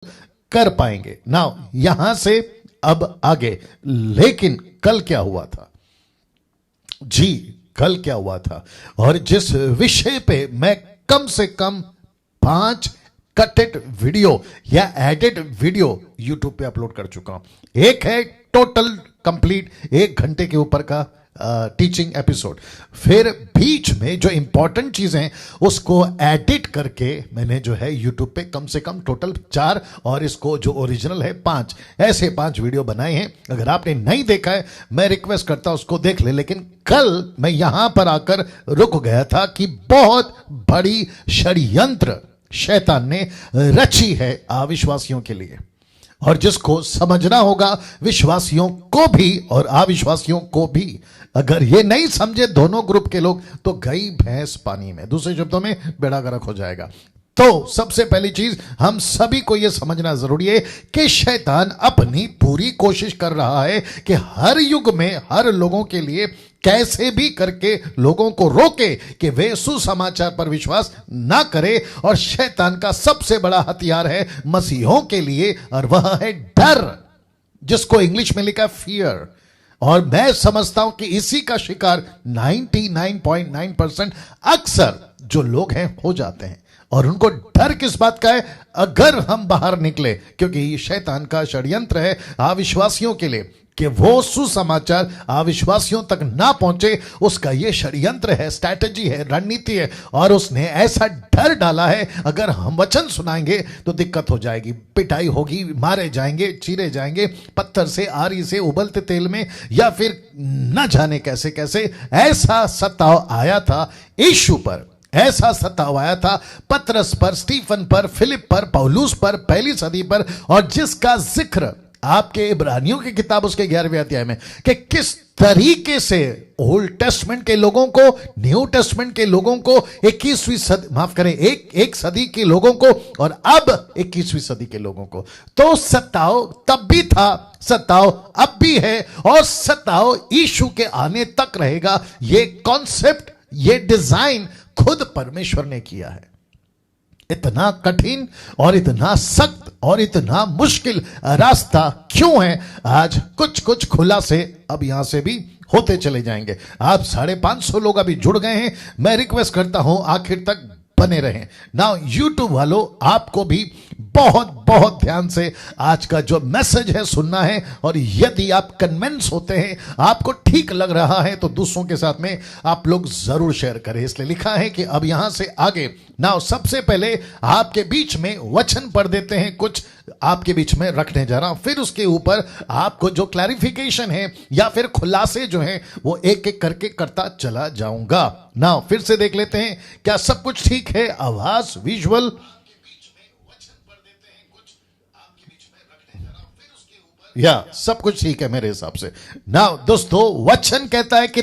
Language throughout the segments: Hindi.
कर पाएंगे। नाउ यहां से अब आगे, लेकिन कल क्या हुआ था जी, कल क्या हुआ था, और जिस विषय पे मैं कम से कम 5 कटेड वीडियो या एडिट वीडियो यूट्यूब पे अपलोड कर चुका हूं। एक है टोटल कंप्लीट 1 घंटे के ऊपर का टीचिंग एपिसोड, फिर बीच में जो इंपॉर्टेंट चीजें उसको एडिट करके मैंने जो है यूट्यूब पे कम से कम टोटल 4 और इसको जो ओरिजिनल है 5, ऐसे 5 वीडियो बनाए हैं। अगर आपने नहीं देखा है मैं रिक्वेस्ट करता हूं उसको देख ले। लेकिन कल मैं यहां पर आकर रुक गया था कि बहुत बड़ी षड्यंत्र शैतान ने रची है अविश्वासियों के लिए, और जिसको समझना होगा विश्वासियों को भी और अविश्वासियों को भी। अगर ये नहीं समझे दोनों ग्रुप के लोग तो गई भैंस पानी में, दूसरे शब्दों में बेड़ा गर्क हो जाएगा। तो सबसे पहली चीज हम सभी को यह समझना जरूरी है कि शैतान अपनी पूरी कोशिश कर रहा है कि हर युग में हर लोगों के लिए कैसे भी करके लोगों को रोके कि वे सुसमाचार पर विश्वास ना करे। और शैतान का सबसे बड़ा हथियार है मसीहों के लिए, और वह है डर, जिसको इंग्लिश में लिखा फियर। और मैं समझता हूं कि इसी का शिकार 99.9% अक्सर जो लोग हैं हो जाते हैं। और उनको डर किस बात का है? अगर हम बाहर निकले, क्योंकि ये शैतान का षड्यंत्र है अविश्वासियों के लिए कि वो सुसमाचार अविश्वासियों तक ना पहुंचे, उसका ये षड्यंत्र है, स्ट्रैटेजी है, रणनीति है। और उसने ऐसा डर डाला है अगर हम वचन सुनाएंगे तो दिक्कत हो जाएगी, पिटाई होगी, मारे जाएंगे, चीरे जाएंगे पत्थर से, आरी से, उबलते तेल में, या फिर न जाने कैसे कैसे। ऐसा सताव आया था यीशु पर, ऐसा सताव आया था पतरस पर, स्टीफन पर, फिलिप पर, पौलुस पर, पहली सदी पर, और जिसका जिक्र आपके इब्रानियों की किताब उसके 11वें अध्याय में कि किस तरीके से ओल्ड टेस्टमेंट के लोगों को, न्यू टेस्टमेंट के लोगों को, 21वीं सदी, माफ करें, एक सदी के लोगों को, और अब 21वीं सदी के लोगों को। तो सताव तब भी था, सताव अब भी है, और सताव यीशु के आने तक रहेगा। ये कॉन्सेप्ट, ये डिजाइन खुद परमेश्वर ने किया है। इतना कठिन और इतना सख्त और इतना मुश्किल रास्ता क्यों है? आज कुछ कुछ खुलासे अब यहां से भी होते चले जाएंगे। आप 550 लोग अभी जुड़ गए हैं, मैं रिक्वेस्ट करता हूं आखिर तक बने रहें। नाउ यूट्यूब वालों, आपको भी बहुत बहुत ध्यान से आज का जो मैसेज है सुनना है, और यदि आप कन्विंस होते हैं, आपको ठीक लग रहा है, तो दूसरों के साथ में आप लोग जरूर शेयर करें। इसलिए लिखा है कि अब यहां से आगे, नाउ सबसे पहले आपके बीच में वचन पढ़ देते हैं, कुछ आपके बीच में रखने जा रहा हूं, फिर उसके ऊपर आपको जो क्लैरिफिकेशन है या फिर खुलासे जो हैं वो एक एक करके करता चला जाऊंगा। नाउ फिर से देख लेते हैं, क्या सब कुछ ठीक है? आवाज, विजुअल, या सब कुछ ठीक है मेरे हिसाब से। नाउ दोस्तों, वचन कहता है कि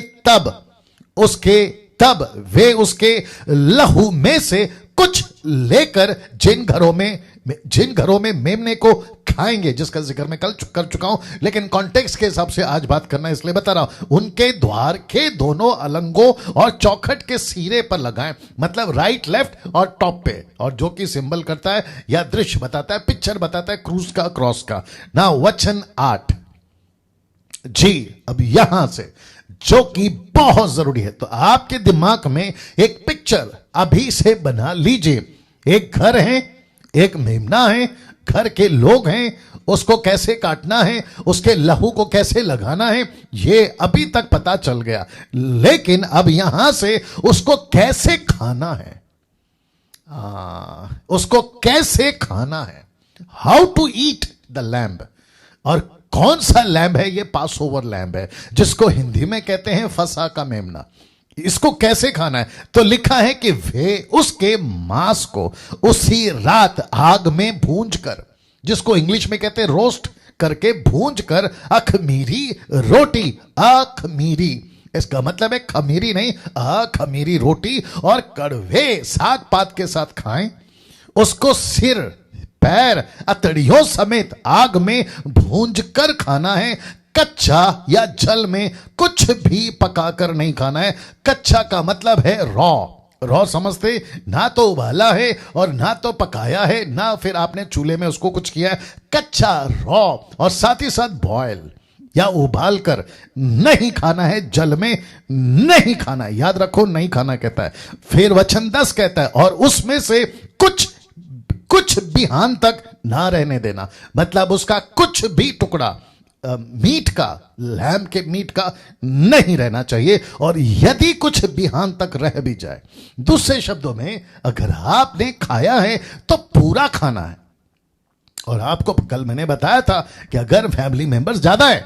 तब वे उसके लहू में से कुछ लेकर जिन घरों में मेमने को खाएंगे, जिसका जिक्र मैं कल कर चुका हूं, लेकिन कॉन्टेक्स्ट के हिसाब से आज बात करना इसलिए बता रहा हूं। उनके द्वार के दोनों अलंगों और चौखट के सिरे पर लगाएं, मतलब राइट, लेफ्ट और टॉप पे, और जो कि सिंबल करता है या दृश्य बताता है, पिक्चर बताता है क्रूस का, क्रॉस का। ना वचन 8 जी, अब यहां से जो कि बहुत जरूरी है, तो आपके दिमाग में एक पिक्चर अभी से बना लीजिए। एक घर है, एक मेमना है, घर के लोग हैं, उसको कैसे काटना है, उसके लहू को कैसे लगाना है, ये अभी तक पता चल गया। लेकिन अब यहां से उसको कैसे खाना है, उसको कैसे खाना है, how to eat the lamb. और कौन सा लैम्ब है? ये पास ओवर लैम्ब है, जिसको हिंदी में कहते हैं फसा का मेमना। इसको कैसे खाना है? तो लिखा है कि वे उसके मांस को उसी रात आग में भूंज कर, जिसको इंग्लिश में कहते हैं रोस्ट करके, भूंज कर अखमीरी रोटी, अखमीरी, इसका मतलब है खमीरी नहीं, अखमीरी रोटी और कड़वे साग पात के साथ खाएं। उसको सिर, पैर, अतड़ियों समेत आग में भूंज कर खाना है। कच्चा या जल में कुछ भी पकाकर नहीं खाना है। कच्चा का मतलब है रॉ, रॉ समझते, ना तो उबाला है और ना तो पकाया है, ना फिर आपने चूल्हे में उसको कुछ किया है, कच्चा रॉ, और साथ ही साथ बॉयल या उबाल कर नहीं खाना है, जल में नहीं खाना है। याद रखो, नहीं खाना कहता है। फिर वचन 10 कहता है और उसमें से कुछ बिहान तक ना रहने देना, मतलब उसका कुछ भी टुकड़ा मीट का, लैम के मीट का नहीं रहना चाहिए। और यदि कुछ बिहान तक रह भी जाए, दूसरे शब्दों में अगर आपने खाया है तो पूरा खाना है। और आपको कल मैंने बताया था कि अगर फैमिली मेंबर्स ज्यादा है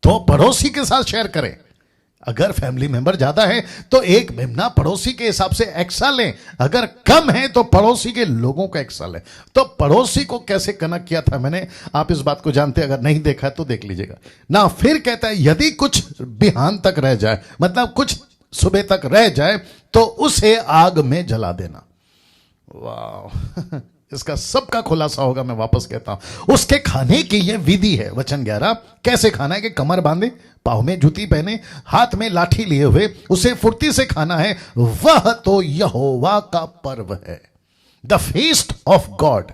तो पड़ोसी के साथ शेयर करें। अगर फैमिली मेंबर ज्यादा है तो एक मेमना पड़ोसी के हिसाब से एक्स्ट्रा लें, अगर कम है तो पड़ोसी के लोगों का एक्स्ट्रा लें। तो पड़ोसी को कैसे कनेक्ट किया था मैंने, आप इस बात को जानते हैं, अगर नहीं देखा तो देख लीजिएगा ना। फिर कहता है यदि कुछ बिहान तक रह जाए, मतलब कुछ सुबह तक रह जाए, तो उसे आग में जला देना। वाह इसका सबका खुलासा होगा। मैं वापस कहता हूं, उसके खाने की यह विधि है। वचन 11 कैसे खाना है कि कमर बांधे, पांव में जूती पहने, हाथ में लाठी लिए हुए उसे फुर्ती से खाना है। वह तो यहोवा का पर्व है, द फीस्ट ऑफ गॉड,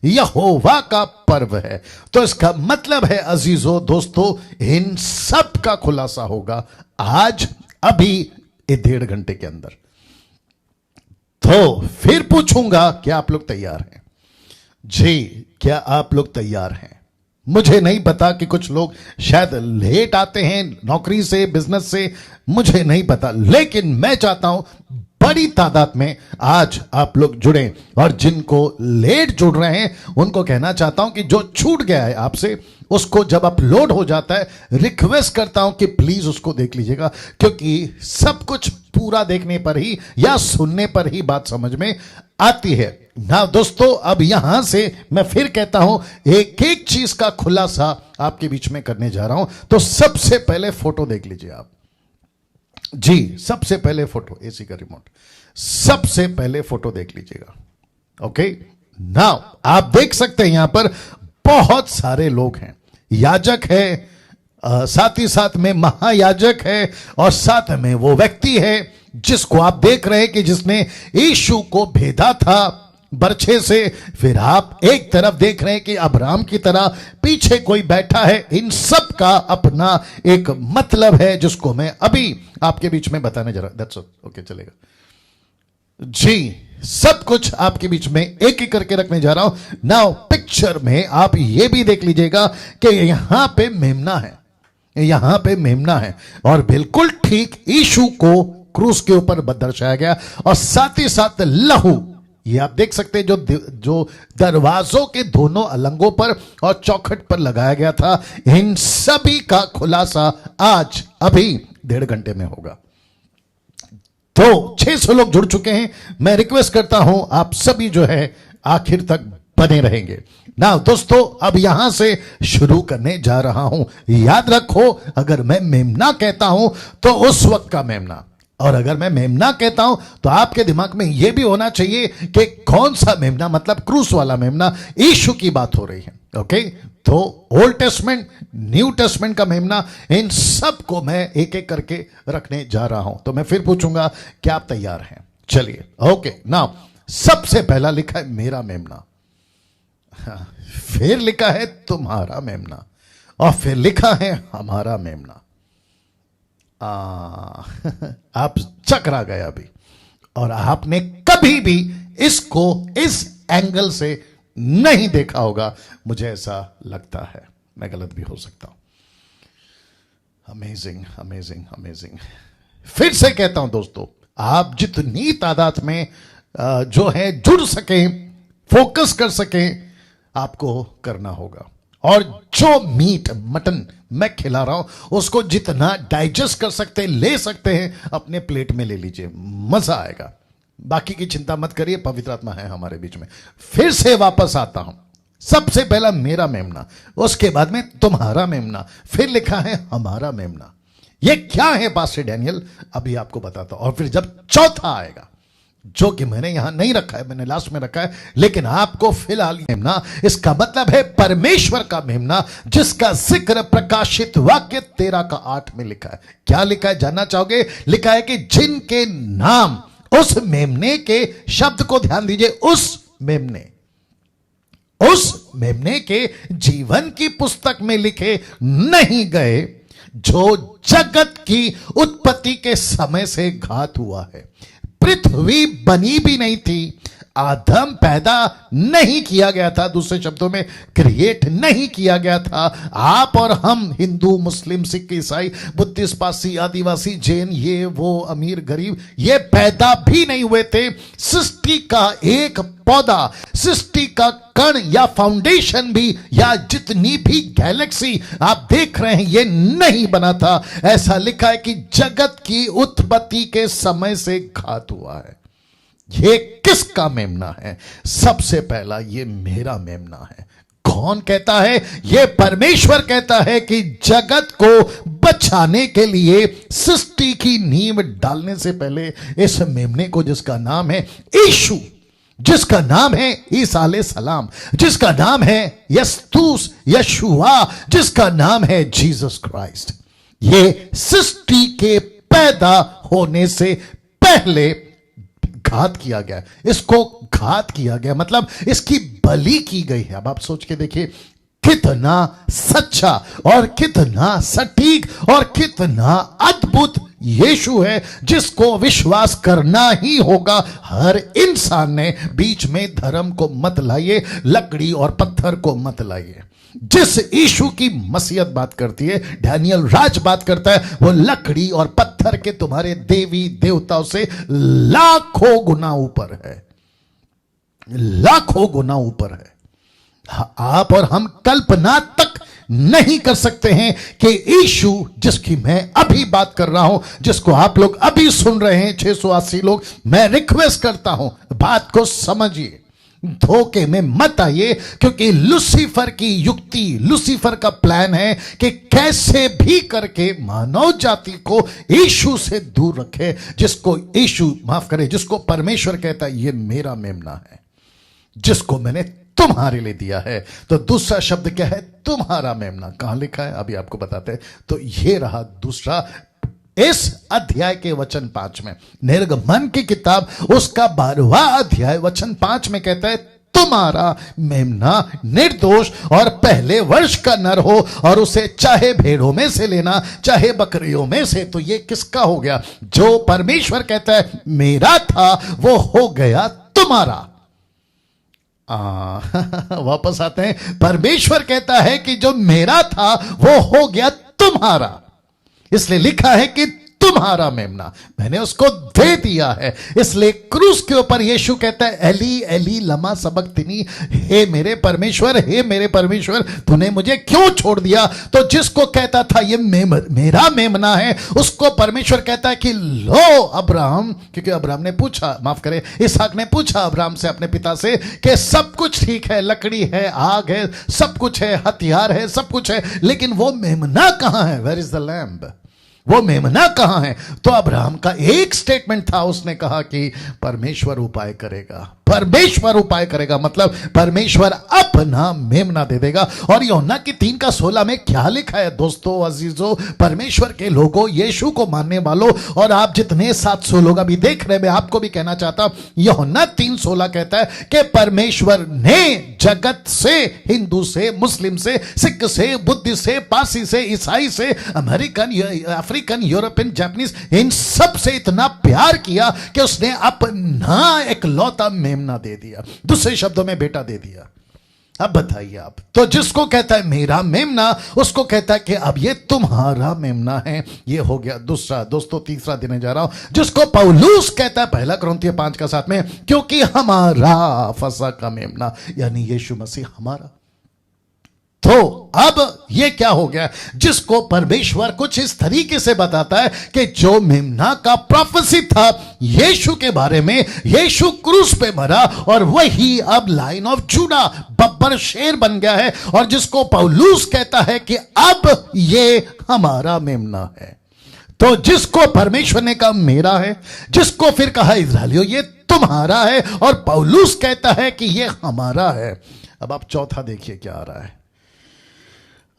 यहोवा का पर्व है। तो इसका मतलब है अजीजों दोस्तों, इन सब का खुलासा होगा आज, अभी 1.5 घंटे के अंदर। तो फिर पूछूंगा क्या आप लोग तैयार हैं? जी, क्या आप लोग तैयार हैं? मुझे नहीं पता कि कुछ लोग शायद लेट आते हैं नौकरी से, बिजनेस से, मुझे नहीं पता, लेकिन मैं चाहता हूं बड़ी तादाद में आज आप लोग जुड़ें। और जिनको लेट जुड़ रहे हैं उनको कहना चाहता हूं कि जो छूट गया है आपसे, उसको जब अपलोड हो जाता है, रिक्वेस्ट करता हूं कि प्लीज उसको देख लीजिएगा, क्योंकि सब कुछ पूरा देखने पर ही या सुनने पर ही बात समझ में आती है ना। दोस्तों अब यहां से मैं फिर कहता हूं, एक एक चीज का खुलासा आपके बीच में करने जा रहा हूं। तो सबसे पहले फोटो देख लीजिए आप जी, सबसे पहले फोटो, एसी का रिमोट, सबसे पहले फोटो देख लीजिएगा। ओके नाउ आप देख सकते हैं यहां पर बहुत सारे लोग हैं, याजक है, साथ ही साथ में महायाजक है, और साथ में वो व्यक्ति है जिसको आप देख रहे हैं कि जिसने यीशु को भेदा था बरछे से। फिर आप एक तरफ देख रहे हैं कि अब्राहम की तरह पीछे कोई बैठा है। इन सब का अपना एक मतलब है जिसको मैं अभी आपके बीच में बताने जा रहा हूं। दैट्स ओके, चलेगा जी। सब कुछ आपके बीच में एक एक करके रखने जा रहा हूं। नाउ पिक्चर में आप ये भी देख लीजिएगा कि यहां पे मेमना है, यहां पे मेमना है, और बिल्कुल ठीक यीशु को क्रूस के ऊपर दर्शाया गया। और साथ ही साथ लहू, ये आप देख सकते हैं जो दरवाजों के दोनों अलंगों पर और चौखट पर लगाया गया था। इन सभी का खुलासा आज अभी 1.5 घंटे में होगा। तो 600 लोग जुड़ चुके हैं। मैं रिक्वेस्ट करता हूं आप सभी जो है आखिर तक बने रहेंगे ना। दोस्तों अब यहां से शुरू करने जा रहा हूं। याद रखो, अगर मैं मेमना कहता हूं तो उस वक्त का मेमना, और अगर मैं मेमना कहता हूं तो आपके दिमाग में यह भी होना चाहिए कि कौन सा मेमना, मतलब क्रूस वाला मेमना, यीशु की बात हो रही है। ओके, तो ओल्ड टेस्टमेंट, न्यू टेस्टमेंट का मेमना, इन सब को मैं एक एक करके रखने जा रहा हूं। तो मैं फिर पूछूंगा क्या आप तैयार हैं? चलिए ओके नाउ, सबसे पहला लिखा है मेरा मेमना, फिर लिखा है तुम्हारा मेमना, और फिर लिखा है हमारा मेमना। आप चकरा गए अभी, और आपने कभी भी इसको इस एंगल से नहीं देखा होगा, मुझे ऐसा लगता है। मैं गलत भी हो सकता हूं। Amazing amazing amazing. फिर से कहता हूं दोस्तों, आप जितनी तादाद में जो है जुड़ सकें, फोकस कर सकें, आपको करना होगा। और जो मीट मटन मैं खिला रहा हूं उसको जितना डाइजेस्ट कर सकते हैं, ले सकते हैं, अपने प्लेट में ले लीजिए, मजा आएगा। बाकी की चिंता मत करिए, पवित्र आत्मा है हमारे बीच में। फिर से वापस आता हूं, सबसे पहला मेरा मेमना, उसके बाद में तुम्हारा मेमना, फिर लिखा है हमारा मेमना। ये क्या है पास्टर डैनियल? अभी आपको बताता हूं। और फिर जब चौथा आएगा, जो कि मैंने यहां नहीं रखा है, मैंने लास्ट में रखा है, लेकिन आपको फिलहाल मेमना, इसका मतलब है परमेश्वर का मेमना, जिसका जिक्र प्रकाशित वाक्य 13 का 8 में लिखा है। क्या लिखा है जानना चाहोगे? लिखा है कि जिनके नाम उस मेमने के शब्द को ध्यान दीजिए, उस मेमने के जीवन की पुस्तक में लिखे नहीं गए जो जगत की उत्पत्ति के समय से घात हुआ है। पृथ्वी बनी भी नहीं थी, आदम पैदा नहीं किया गया था, दूसरे शब्दों में क्रिएट नहीं किया गया था। आप और हम हिंदू, मुस्लिम, सिख, ईसाई, बुद्धिस्ट, पारसी, आदिवासी, जैन, ये वो, अमीर, गरीब, ये पैदा भी नहीं हुए थे। सृष्टि का एक पौधा, सृष्टि का कण या फाउंडेशन भी, या जितनी भी गैलेक्सी आप देख रहे हैं, ये नहीं बना था। ऐसा लिखा है कि जगत की उत्पत्ति के समय से घात हुआ है। ये किसका मेमना है? सबसे पहला, ये मेरा मेमना है। कौन कहता है? ये परमेश्वर कहता है कि जगत को बचाने के लिए सृष्टि की नींव डालने से पहले इस मेमने को, जिसका नाम है यीशु, जिसका नाम है ईसा अलैहिस्सलाम, जिसका नाम है यस्तूस, यशुआ, जिसका नाम है जीसस क्राइस्ट, ये सृष्टि के पैदा होने से पहले घात किया गया। इसको घात किया गया मतलब इसकी बलि की गई है। अब आप सोच के देखिए, कितना सच्चा और कितना सटीक और कितना अद्भुत यीशु है, जिसको विश्वास करना ही होगा हर इंसान ने। बीच में धर्म को मत लाइए, लकड़ी और पत्थर को मत लाइए। जिस यीशु की मसीहत बात करती है, डैनियल राज बात करता है, वो लकड़ी और पत्थर के तुम्हारे देवी देवताओं से लाखों गुना ऊपर है, लाखों गुना ऊपर है। आप और हम कल्पना तक नहीं कर सकते हैं कि यीशु, जिसकी मैं अभी बात कर रहा हूं, जिसको आप लोग अभी सुन रहे हैं 680 लोग, मैं रिक्वेस्ट करता हूं, बात को समझिए, धोखे में मत आइए, क्योंकि लूसीफर की युक्ति, लूसीफर का प्लान है कि कैसे भी करके मानव जाति को यीशु से दूर रखे। जिसको यीशु, माफ करे, जिसको परमेश्वर कहता है ये मेरा मेमना है, जिसको मैंने तुम्हारे लिए दिया है। तो दूसरा शब्द क्या है? तुम्हारा मेमना। कहां लिखा है? अभी आपको बताते हैं। तो ये रहा दूसरा, इस अध्याय के वचन 5 में, निर्गमन की किताब उसका 12वां अध्याय वचन 5 में कहता है, तुम्हारा मेमना निर्दोष और पहले वर्ष का नर हो, और उसे चाहे भेड़ों में से लेना चाहे बकरियों में से। तो ये किसका हो गया? जो परमेश्वर कहता है मेरा था वो हो गया तुम्हारा। वापस आते हैं, परमेश्वर कहता है कि जो मेरा था वो हो गया तुम्हारा, इसलिए लिखा है कि तुम्हारा मेमना मैंने उसको दे दिया है। इसलिए क्रूस के ऊपर यीशु कहता है, एली एली लमा सबक्तनी, हे मेरे परमेश्वर, हे मेरे परमेश्वर, तूने मुझे क्यों छोड़ दिया? तो जिसको कहता था ये मेरा मेमना है, उसको परमेश्वर कहता है कि लो अब्राहम, क्योंकि अब्राहम ने पूछा, माफ करे, इसहाक ने पूछा अब्राहम से, अपने पिता से, कि सब कुछ ठीक है, लकड़ी है, आग है, सब कुछ है, हथियार है, सब कुछ है, लेकिन वो मेमना कहां है? Where is the lamb? वो मेमना कहां है? तो अब्राहम का एक स्टेटमेंट था, उसने कहा कि परमेश्वर उपाय करेगा, परमेश्वर उपाय करेगा, मतलब परमेश्वर अपना मेमना दे देगा। और यूहन्ना की 3:16 में क्या लिखा है दोस्तों, अजीजों, परमेश्वर के लोगों, यीशु को मानने वालों, और आप जितने 700 लोग अभी देख रहे हैं, मैं आपको भी कहना चाहता हूं, यूहन्ना 3:16 कहता है कि परमेश्वर ने जगत से, हिंदू से, मुस्लिम से, सिख से, बुद्धिस्ट से, पारसी से, ईसाई से, अमेरिकन, अफ्रीकन, यूरोपियन, जापानीज, इन सब से इतना प्यार किया कि उसने अपना इकलौता मेमना दे दिया, दूसरे शब्दों में बेटा दे दिया। अब बताइए आप, तो जिसको कहता है मेरा मेमना, उसको कहता है कि अब ये तुम्हारा मेमना है। ये हो गया दूसरा। दोस्तों तीसरा देने जा रहा हूं, जिसको पौलुस कहता है 1 कुरिन्थियों 5:7 में, क्योंकि हमारा फसह का मेमना यानी यीशु मसीह हमारा। तो अब ये क्या हो गया? जिसको परमेश्वर कुछ इस तरीके से बताता है कि जो मेमना का प्रोफेसी था यीशु के बारे में, यीशु क्रूस पे मरा और वही अब लाइन ऑफ जूडा, बब्बर शेर बन गया है, और जिसको पौलुस कहता है कि अब ये हमारा मेमना है। तो जिसको परमेश्वर ने कहा मेरा है, जिसको फिर कहा इस्राएलियों ये तुम्हारा है, और पौलुस कहता है कि ये हमारा है। अब आप चौथा देखिए क्या आ रहा है।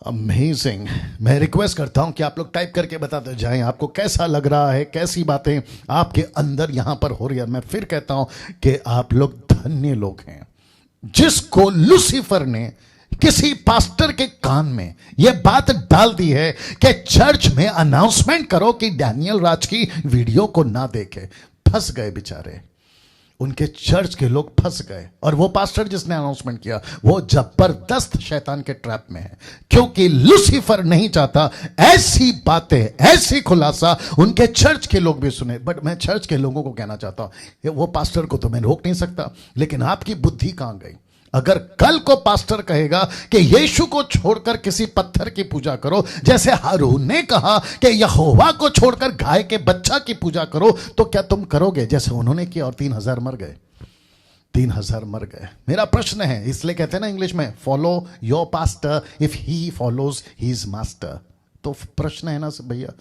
अमेजिंग। मैं रिक्वेस्ट करता हूं कि आप लोग टाइप करके बताते जाएं आपको कैसा लग रहा है, कैसी बातें आपके अंदर यहां पर हो रही है। मैं फिर कहता हूं कि आप लोग धन्य लोग हैं जिसको लूसीफर ने किसी पास्टर के कान में यह बात डाल दी है कि चर्च में अनाउंसमेंट करो कि डैनियल राज की वीडियो को ना देखे। फंस गए बेचारे, उनके चर्च के लोग फंस गए। और वो पास्टर जिसने अनाउंसमेंट किया वो जबरदस्त शैतान के ट्रैप में है, क्योंकि लूसीफर नहीं चाहता ऐसी बातें, ऐसी खुलासा उनके चर्च के लोग भी सुने। बट मैं चर्च के लोगों को कहना चाहता हूं, वो पास्टर को तो मैं रोक नहीं सकता, लेकिन आपकी बुद्धि कहां गई? अगर कल को पास्टर कहेगा कि यीशु को छोड़कर किसी पत्थर की पूजा करो, जैसे हारून ने कहा कि यहोवा को छोड़कर गाय के बच्चा की पूजा करो, तो क्या तुम करोगे जैसे उन्होंने किया और 3000 मर गए? 3000 मर गए। मेरा प्रश्न है, इसलिए कहते हैं ना इंग्लिश में, follow your pastor if he follows his master. तो प्रश्न है ना भैया,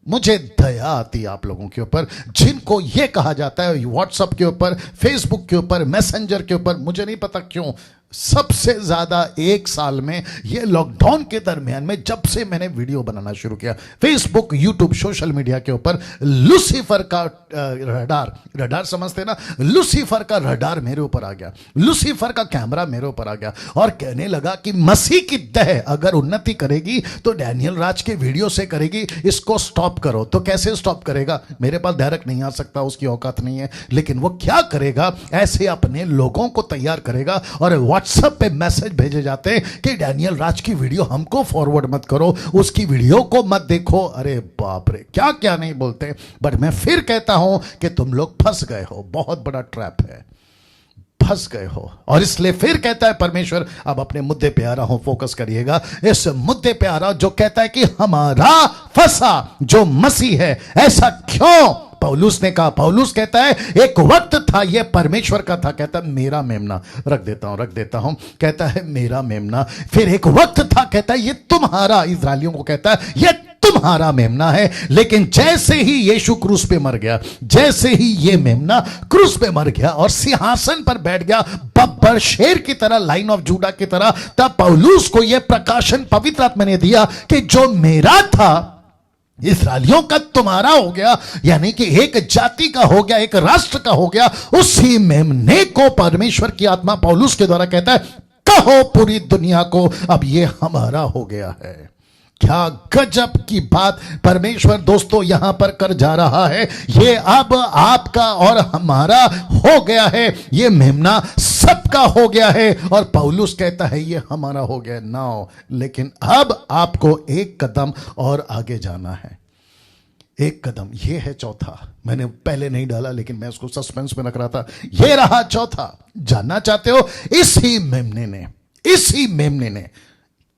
मुझे दया आती है आप लोगों के ऊपर जिनको यह कहा जाता है व्हाट्सएप के ऊपर, फेसबुक के ऊपर, मैसेंजर के ऊपर, मुझे नहीं पता क्यों सबसे ज्यादा एक साल में ये लॉकडाउन के दरमियान में जब से मैंने वीडियो बनाना शुरू किया फेसबुक, यूट्यूब, सोशल मीडिया के ऊपर, लूसीफर का रडार समझते ना, लूसीफर का रडार मेरे ऊपर आ गया, लूसीफर का कैमरा मेरे ऊपर आ गया और कहने लगा कि मसीह की दह अगर उन्नति करेगी तो डैनियल राज के वीडियो से करेगी, इसको स्टॉप करो। तो कैसे स्टॉप करेगा? मेरे पास डायरेक्ट नहीं आ सकता, उसकी औकात नहीं है, लेकिन वो क्या करेगा, ऐसे अपने लोगों को तैयार करेगा और व्हाट्सएप पे मैसेज भेजे जाते हैं कि डैनियल राज की वीडियो हमको फॉरवर्ड मत करो, उसकी वीडियो को मत देखो। अरे बाप रे, क्या क्या नहीं बोलते। बट मैं फिर कहता हूं कि तुम लोग फंस गए हो, बहुत बड़ा ट्रैप है, फंस गए हो। और इसलिए फिर कहता है परमेश्वर, अब अपने मुद्दे पे आ रहा हूं, फोकस करिएगा इस मुद्दे पे आ रहा हूं जो कहता है कि हमारा फंसा जो मसीह है, ऐसा क्यों? पौलुस ने कहा, पौलुस कहता है एक वक्त था ये परमेश्वर का था, कहता है मेरा मेमना, रख देता हूं, कहता है मेरा मेमना। फिर एक वक्त था, कहता है ये तुम्हारा, इस्राएलियों को कहता है ये तुम्हारा मेमना है। लेकिन जैसे ही यीशु क्रूस पे मर गया, जैसे ही ये मेमना क्रूस पे मर गया और सिंहासन पर बैठ गया बब्बर शेर की तरह, लाइन ऑफ जूडा की तरह, तब पौलुस को यह प्रकाशन पवित्र आत्मा ने दिया कि जो मेरा था इस्राएलियों का तुम्हारा हो गया, यानी कि एक जाति का हो गया, एक राष्ट्र का हो गया। उसी मेमने को परमेश्वर की आत्मा पौलुस के द्वारा कहता है, कहो पूरी दुनिया को अब ये हमारा हो गया है। क्या गजब की बात परमेश्वर दोस्तों यहां पर कर जा रहा है। ये अब आपका और हमारा हो गया है, ये मेमना सबका हो गया है। और पौलुस कहता है ये हमारा हो गया नाउ, लेकिन अब आपको एक कदम और आगे जाना है। एक कदम, ये है चौथा, मैंने पहले नहीं डाला लेकिन मैं उसको सस्पेंस में रख रहा था। ये रहा चौथा। जानना चाहते हो इसी मेमने ने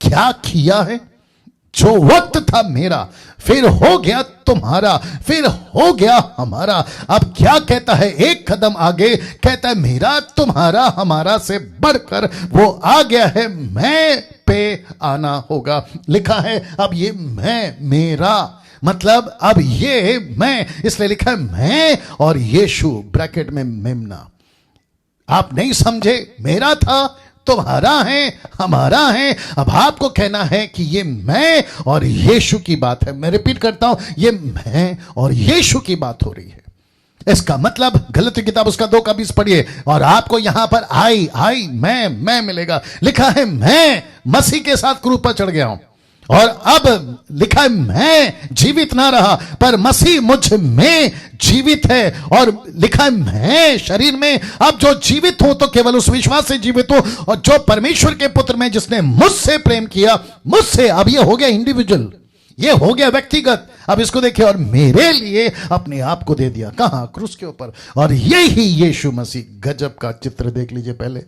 क्या किया है? जो वक्त था मेरा, फिर हो गया तुम्हारा, फिर हो गया हमारा। अब क्या कहता है? एक कदम आगे कहता है मेरा, तुम्हारा, हमारा से बढ़कर वो आ गया है, मैं पे आना होगा। लिखा है अब ये मैं, मेरा मतलब अब ये मैं, इसलिए लिखा है मैं और यीशु ब्रैकेट में मेमना। आप नहीं समझे, मेरा था, तुम्हारा है, हमारा है। अब आपको कहना है कि ये मैं और यीशु की बात है। मैं रिपीट करता हूं, ये मैं और यीशु की बात हो रही है। इसका मतलब गलती किताब उसका 2:20 पढ़िए और आपको यहां पर आई मैं मिलेगा। लिखा है मैं मसीह के साथ क्रूस पर चढ़ गया हूं और अब लिखा है मैं जीवित ना रहा पर मसीह मुझ में जीवित है। और लिखा है मैं शरीर में अब जो जीवित हूं तो केवल उस विश्वास से जीवित हूं और जो परमेश्वर के पुत्र में जिसने मुझसे प्रेम किया, मुझसे। अब ये हो गया इंडिविजुअल, ये हो गया व्यक्तिगत। अब इसको देखिए, और मेरे लिए अपने आप को दे दिया, कहां? क्रूस के ऊपर। और यही यीशु मसीह, गजब का चित्र देख लीजिए पहले,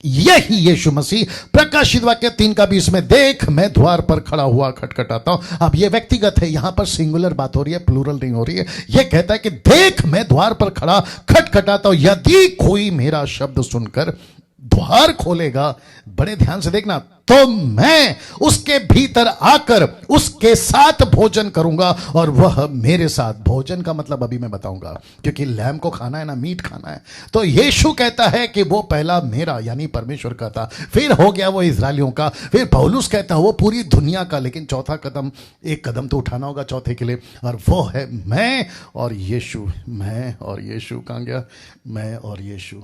यही यीशु मसीह प्रकाशित वाक्य 3:20 में, देख मैं द्वार पर खड़ा हुआ खटखटाता हूं। अब यह व्यक्तिगत है, यहां पर सिंगुलर बात हो रही है, प्लूरल नहीं हो रही है। यह कहता है कि देख मैं द्वार पर खड़ा खटखटाता हूं, यदि कोई मेरा शब्द सुनकर द्वार खोलेगा, बड़े ध्यान से देखना, तो मैं उसके भीतर आकर उसके साथ भोजन करूंगा और वह मेरे साथ। भोजन का मतलब अभी मैं बताऊंगा, क्योंकि लैम को खाना है ना, मीट खाना है। तो यीशु कहता है कि वो पहला मेरा यानी परमेश्वर का था, फिर हो गया वो इजरायलियों का, फिर पौलुस कहता है वो पूरी दुनिया का, लेकिन चौथा कदम, एक कदम तो उठाना होगा चौथे के लिए, और वो है मैं और यीशु। मैं और यीशु कहां गया? मैं और यीशु।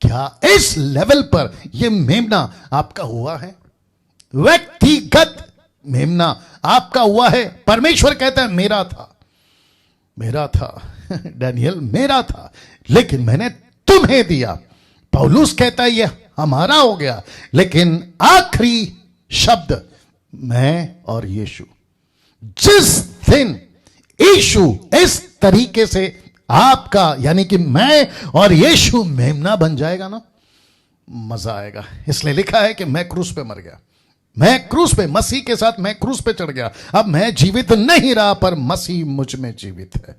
क्या इस लेवल पर यह मेमना आपका हुआ है? व्यक्तिगत मेमना आपका हुआ है? परमेश्वर कहता है मेरा था, मेरा था डैनियल, मेरा था, लेकिन मैंने तुम्हें दिया। पौलुस कहता है यह हमारा हो गया, लेकिन आखिरी शब्द मैं और यीशु। जिस दिन यीशु इस तरीके से आपका यानी कि मैं और यीशु मेमना बन जाएगा ना, मजा आएगा। इसलिए लिखा है कि मैं क्रूस पे मर गया, मैं क्रूस पे, मसीह के साथ मैं क्रूस पे चढ़ गया। अब मैं जीवित नहीं रहा, पर मसीह मुझ में जीवित है।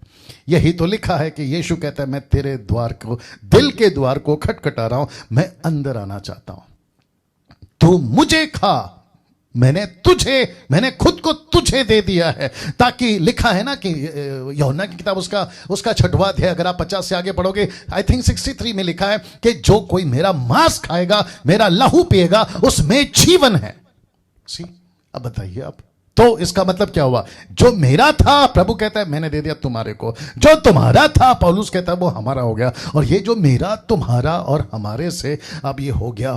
यही तो लिखा है कि यीशु कहता है मैं तेरे द्वार को, दिल के द्वार को खटखटा रहा हूं, मैं अंदर आना चाहता हूं, तू मुझे खा। मैंने खुद को तुझे दे दिया है, ताकि लिखा है ना कि यूहन्ना की किताब उसका 6वां अध्याय, अगर आप 50 से आगे पढ़ोगे, आई थिंक 63 में लिखा है कि जो कोई मेरा मांस खाएगा, मेरा लहू पिएगा, उसमें जीवन है। सी, अब बताइए आप, तो इसका मतलब क्या हुआ? जो मेरा था, प्रभु कहता है मैंने दे दिया तुम्हारे को। जो तुम्हारा था, पौलुस कहता है वो हमारा हो गया। और ये जो मेरा, तुम्हारा और हमारे से अब ये हो गया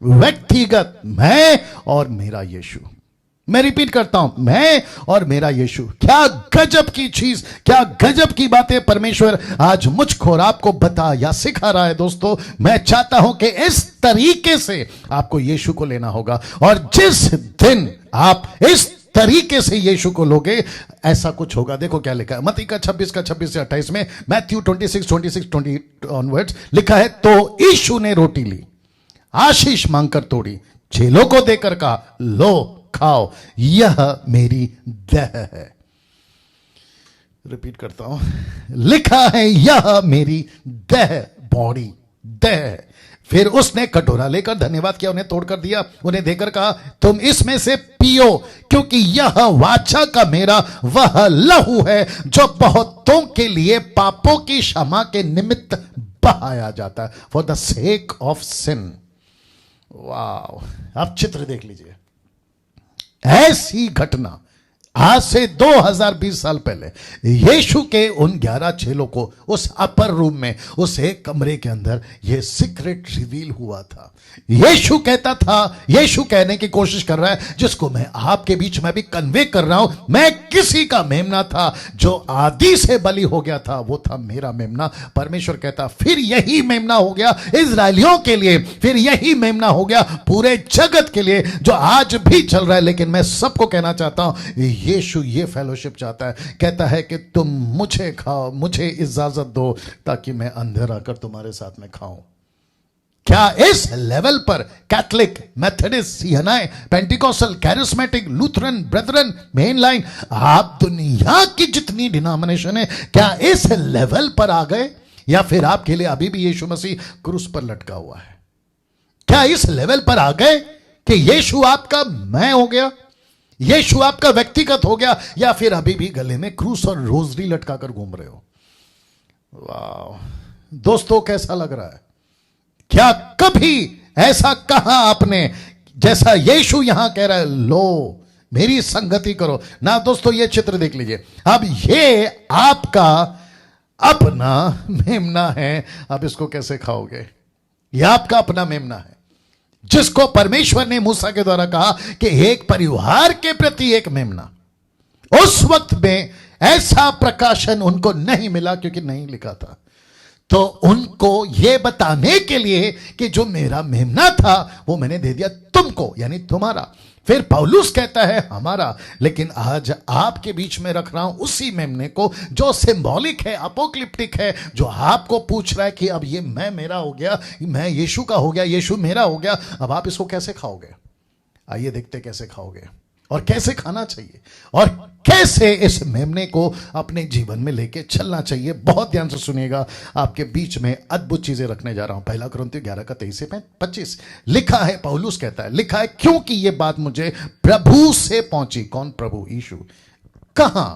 व्यक्तिगत मैं और मेरा यीशु। मैं रिपीट करता हूं, मैं और मेरा यीशु। क्या गजब की चीज, क्या गजब की बातें परमेश्वर आज मुझको और आपको बता या सिखा रहा है। दोस्तों, मैं चाहता हूं कि इस तरीके से आपको यीशु को लेना होगा, और जिस दिन आप इस तरीके से यीशु को लोगे, ऐसा कुछ होगा। देखो क्या लिखा है मत्ती का 26 का 26 से 28 में, मैथ्यू 26 ऑनवर्ड्स लिखा है, तो यीशु ने रोटी ली, आशीष मांगकर तोड़ी, चेलों को देकर कहा, लो खाओ, यह मेरी देह है। रिपीट करता हूं, लिखा है यह मेरी देह, बॉडी, देह। फिर उसने कटोरा लेकर धन्यवाद किया, उन्हें तोड़कर दिया, उन्हें देकर कहा, तुम इसमें से पियो, क्योंकि यह वाचा का मेरा वह लहू है, जो बहुतों के लिए पापों की क्षमा के निमित्त बहाया जाता है, for the sake of sin. वाह, आप चित्र देख लीजिए। ऐसी घटना आज से 2020 साल पहले यीशु के उन 11 चेलों को उस अपर रूम में, उस एक कमरे के अंदर यह सीक्रेट रिवील हुआ था। यीशु कहता था, यीशु कहने की कोशिश कर रहा है, जिसको मैं आपके बीच में भी कन्वे कर रहा हूं, मैं किसी का मेमना था जो आदि से बलि हो गया था, वो था मेरा मेमना। परमेश्वर कहता फिर यही मेमना हो गया इजरायलियों के लिए, फिर यही मेमना हो गया पूरे जगत के लिए, जो आज भी चल रहा है। लेकिन मैं सबको कहना चाहता हूं, यीशु ये फेलोशिप चाहता है, कहता है कि तुम मुझे खाओ, मुझे इजाजत दो, ताकि मैं अंदर आकर तुम्हारे साथ में खाऊं। क्या इस लेवल पर Catholic, Methodist, CNI, Pentecostal, charismatic, Lutheran, brethren, main line, आप दुनिया की जितनी डिनोमिनेशन है, क्या इस लेवल पर आ गए? या फिर आपके लिए अभी भी यीशु मसीह क्रूस पर लटका हुआ है? क्या इस लेवल पर आ गए कि यीशु आपका मैं हो गया, यीशु आपका व्यक्तिगत हो गया, या फिर अभी भी गले में क्रूस और रोजरी लटकाकर घूम रहे हो? वाह दोस्तों, कैसा लग रहा है? क्या कभी ऐसा कहा आपने जैसा यीशु यहां कह रहा है, लो मेरी संगति करो ना? दोस्तों, ये चित्र देख लीजिए। अब ये आपका अपना मेमना है, अब इसको कैसे खाओगे? ये आपका अपना मेमना है, जिसको परमेश्वर ने मूसा के द्वारा कहा कि एक परिवार के प्रति एक मेमना। उस वक्त में ऐसा प्रकाशन उनको नहीं मिला, क्योंकि नहीं लिखा था। तो उनको यह बताने के लिए कि जो मेरा मेमना था वो मैंने दे दिया तुमको, यानी तुम्हारा। फिर पौलुस कहता है हमारा, लेकिन आज आपके बीच में रख रहा हूं उसी मेमने को जो सिंबॉलिक है, अपोक्लिप्टिक है, जो आपको पूछ रहा है कि अब ये मैं मेरा हो गया, मैं यीशु का हो गया, यीशु मेरा हो गया, अब आप इसको कैसे खाओगे? आइए देखते कैसे खाओगे। और कैसे खाना चाहिए और कैसे इस मेमने को अपने जीवन में लेके चलना चाहिए। बहुत ध्यान से सुनिएगा, आपके बीच में अद्भुत चीजें रखने जा रहा हूं। पहला कुरिन्थियों 11 का 23 से 25 लिखा है, पौलुस कहता है, लिखा है क्योंकि यह बात मुझे प्रभु से पहुंची। कौन प्रभु? यीशु। कहां?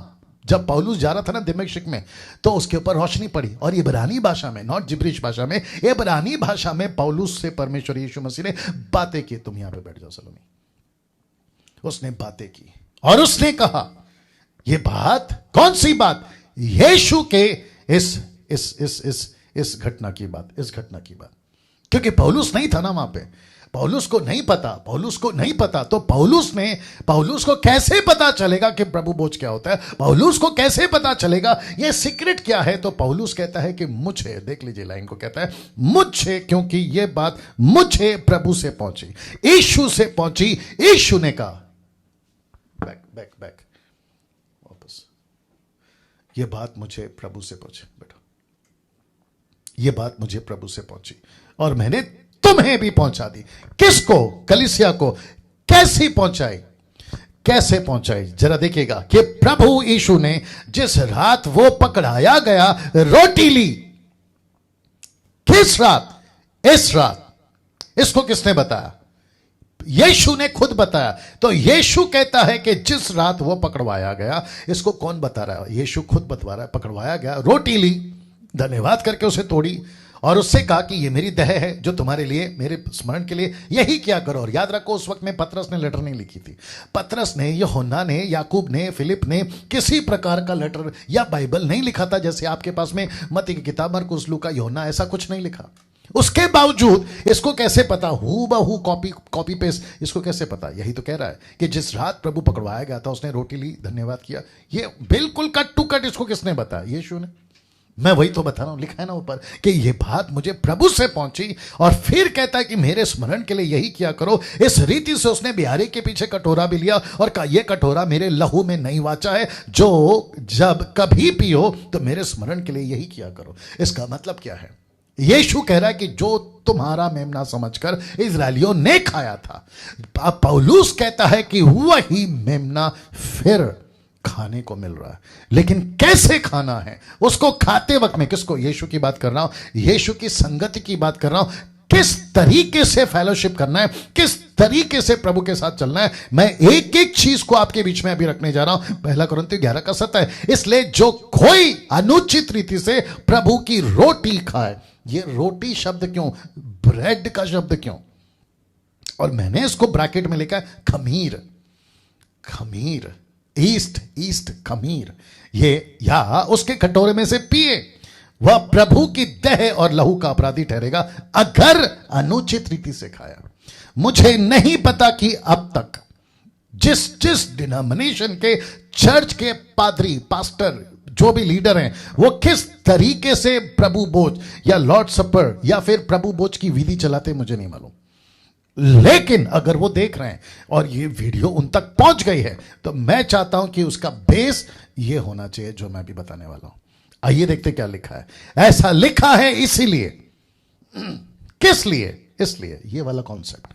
जब पौलुस जा रहा था ना दमिश्क में, तो उसके ऊपर रोशनी पड़ी और इब्रानी भाषा में, नॉट जिब्रिश भाषा में, इब्रानी भाषा में पौलुस से परमेश्वर यीशु मसीह ने बातें की। तुम यहां पे बैठ जाओ सलोमी। उसने बातें की और उसने कहा, यह बात कौन सी बात? यीशु के इस घटना की बात, इस घटना की बात। क्योंकि पौलुस नहीं था ना वहां पे, पौलुस को नहीं पता, तो पौलुस को कैसे पता चलेगा कि प्रभु भोज क्या होता है? पौलुस को कैसे पता चलेगा ये सीक्रेट क्या है? तो पौलुस कहता है कि मुझे, देख लीजिए लाइन को, कहता है मुझे, क्योंकि ये बात मुझे प्रभु से पहुंची, यीशु से पहुंची। यीशु ने कहा, बैक वापस, ये बात मुझे प्रभु से पहुंची बेटा, ये बात मुझे प्रभु से पहुंची और मैंने तुम्हें भी पहुंचा दी। किसको? कलीसिया को। कैसे पहुंचाई? कैसे पहुंचाई? जरा देखिएगा कि प्रभु यीशु ने जिस रात वो पकड़ाया गया रोटी ली, किस रात? इस रात। इसको किसने बताया? यीशु ने खुद बताया। तो यीशु कहता है कि जिस रात वो पकड़वाया गया, इसको कौन बता रहा है? यीशु खुद बता रहा है। पकड़वाया गया, रोटी ली, धन्यवाद करके उसे तोड़ी और उससे कहा कि ये मेरी देह है जो तुम्हारे लिए, मेरे स्मरण के लिए यही क्या करो। और याद रखो, उस वक्त में पतरस ने लेटर नहीं लिखी थी। पतरस ने, यूहन्ना ने, याकूब ने, फिलिप ने किसी प्रकार का लेटर या बाइबल नहीं लिखा था। जैसे आपके पास में मत्ती की किताब, मरकुस, लूका, यूहन्ना, ऐसा कुछ नहीं लिखा। उसके बावजूद इसको कैसे पता? हू बहू कॉपी पेस्ट। इसको कैसे पता? यही तो कह रहा है कि जिस रात प्रभु पकड़वाया गया था उसने रोटी ली, धन्यवाद किया। ये बिल्कुल कट टू कट इसको किसने बताया? यीशु ने। मैं वही तो बता रहा हूं, लिखा है ना ऊपर कि ये बात मुझे प्रभु से पहुंची। और फिर कहता है कि मेरे स्मरण के लिए यही किया करो। इस रीति से उसने बिहारी के पीछे कटोरा भी लिया और कहा, यह कटोरा मेरे लहू में नई वाचा है, जो जब कभी पियो तो मेरे स्मरण के लिए यही किया करो। इसका मतलब क्या है? यीशु कह रहा है कि जो तुम्हारा मेमना समझकर इजरायलियों ने खाया था, अब पौलुस कहता है कि वही मेमना फिर खाने को मिल रहा है। लेकिन कैसे खाना है? उसको खाते वक्त में किसको? यीशु की बात कर रहा हूं, यीशु की संगति की बात कर रहा हूं। किस तरीके से फेलोशिप करना है, किस तरीके से प्रभु के साथ चलना है, मैं एक एक चीज को आपके बीच में अभी रखने जा रहा हूं। पहला कुरिन्थियों 11 का 7 इसलिए जो कोई अनुचित रीति से प्रभु की रोटी खाए। ये रोटी शब्द क्यों? ब्रेड का शब्द क्यों? और मैंने इसको ब्रैकेट में लिखा है खमीर, खमीर, ईस्ट खमीर। ये या उसके कटोरे में से पिए, वह प्रभु की देह और लहू का अपराधी ठहरेगा अगर अनुचित रीति से खाया। मुझे नहीं पता कि अब तक जिस डिनोमिनेशन के, चर्च के पादरी, पास्टर, जो भी लीडर हैं, वो किस तरीके से प्रभु भोज या लॉर्ड सपर या फिर प्रभु भोज की विधि चलाते, मुझे नहीं मालूम। लेकिन अगर वो देख रहे हैं और ये वीडियो उन तक पहुंच गई है, तो मैं चाहता हूं कि उसका बेस ये होना चाहिए जो मैं भी बताने वाला हूं। आइए देखते क्या लिखा है। ऐसा लिखा है इसीलिए, किस लिए? इसलिए ये वाला कॉन्सेप्ट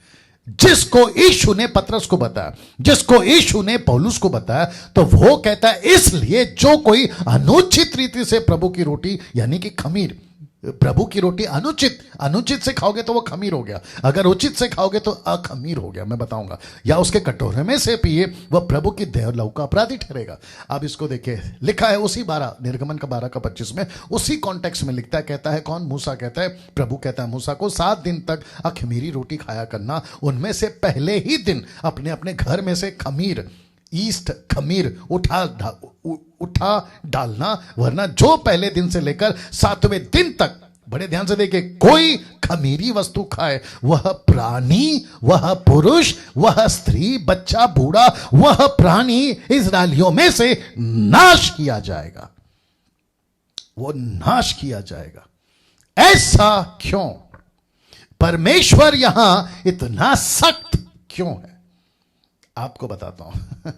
जिसको यीशु ने पतरस को बताया, जिसको यीशु ने पौलुस को बताया, तो वो कहता है इसलिए जो कोई अनुचित रीति से प्रभु की रोटी, यानी कि खमीर, प्रभु की रोटी अनुचित से खाओगे तो वो खमीर हो गया, अगर उचित से खाओगे तो अखमीर हो गया, मैं बताऊंगा। या उसके कटोरे में से पिए, वह प्रभु की देह और लहू का अपराधी ठहरेगा। अब इसको देखिए, लिखा है उसी 12 निर्गमन का 12 का 25 में, उसी कॉन्टेक्स्ट में लिखता है। कहता है कौन? मूसा कहता है, प्रभु कहता है मूसा को, 7 दिन तक अखमीरी रोटी खाया करना, उनमें से पहले ही दिन अपने अपने घर में से खमीर, ईस्ट खमीर उठा डालना, वरना जो पहले दिन से लेकर 7वें दिन तक, बड़े ध्यान से देखिए, कोई खमीरी वस्तु खाए, वह प्राणी, वह पुरुष, वह स्त्री, बच्चा, बूढ़ा, वह प्राणी इस्राएलियों में से नाश किया जाएगा, वो नाश किया जाएगा। ऐसा क्यों? परमेश्वर यहां इतना सख्त क्यों है? आपको बताता हूं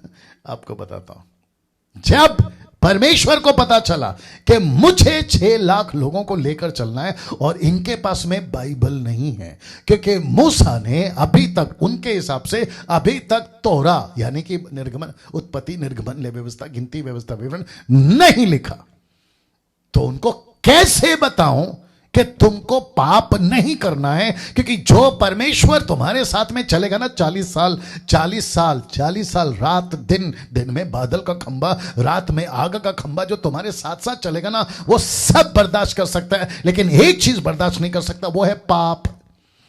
आपको बताता हूं। जब परमेश्वर को पता चला कि मुझे 6 लाख लोगों को लेकर चलना है और इनके पास में बाइबल नहीं है, क्योंकि मूसा ने अभी तक उनके हिसाब से अभी तक तोरा यानी कि निर्गमन, उत्पत्ति, निर्गमन, लेवी व्यवस्था, गिनती व्यवस्था, विवरण नहीं लिखा, तो उनको कैसे बताऊं कि तुमको पाप नहीं करना है? क्योंकि जो परमेश्वर तुम्हारे साथ में चलेगा ना 40 साल रात दिन, दिन में बादल का खंबा, रात में आग का खंबा, जो तुम्हारे साथ साथ चलेगा ना, वो सब बर्दाश्त कर सकता है, लेकिन एक चीज बर्दाश्त नहीं कर सकता, वो है पाप,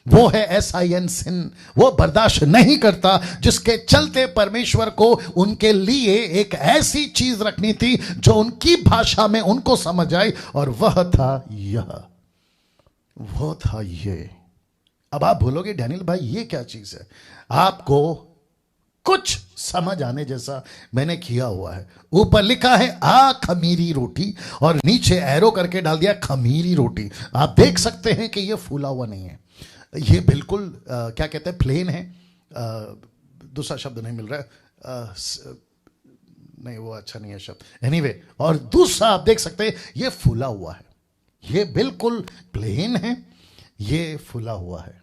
वो है SIN सिन। वो बर्दाश्त नहीं करता, जिसके चलते परमेश्वर को उनके लिए एक ऐसी चीज रखनी थी जो उनकी भाषा में उनको समझ आई, और वह था यह, वो था ये। अब आप बोलोगे डैनियल भाई ये क्या चीज है? आपको कुछ समझ आने जैसा मैंने किया हुआ है। ऊपर लिखा है खमीरी रोटी, और नीचे एरो करके डाल दिया खमीरी रोटी। आप देख सकते हैं कि ये फूला हुआ नहीं है, ये बिल्कुल क्या कहते हैं, प्लेन है। दूसरा शब्द नहीं मिल रहा है, नहीं वो अच्छा नहीं है शब्द, एनीवे। और दूसरा आप देख सकते हैं ये फूला हुआ है, ये बिल्कुल प्लेन है, ये फूला हुआ है।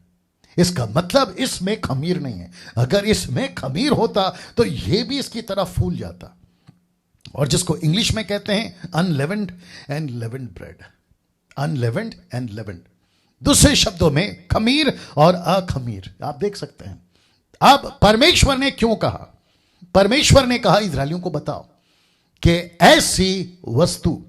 इसका मतलब इसमें खमीर नहीं है। अगर इसमें खमीर होता तो ये भी इसकी तरह फूल जाता, और जिसको इंग्लिश में कहते हैं अनलेवेंड एंड लेवेंड ब्रेड, अनलेवेंड एंड लेवेंड, दूसरे शब्दों में खमीर और अखमीर। आप देख सकते हैं। अब परमेश्वर ने क्यों कहा? परमेश्वर ने कहा इस्राएलियों को बताओ कि ऐसी वस्तु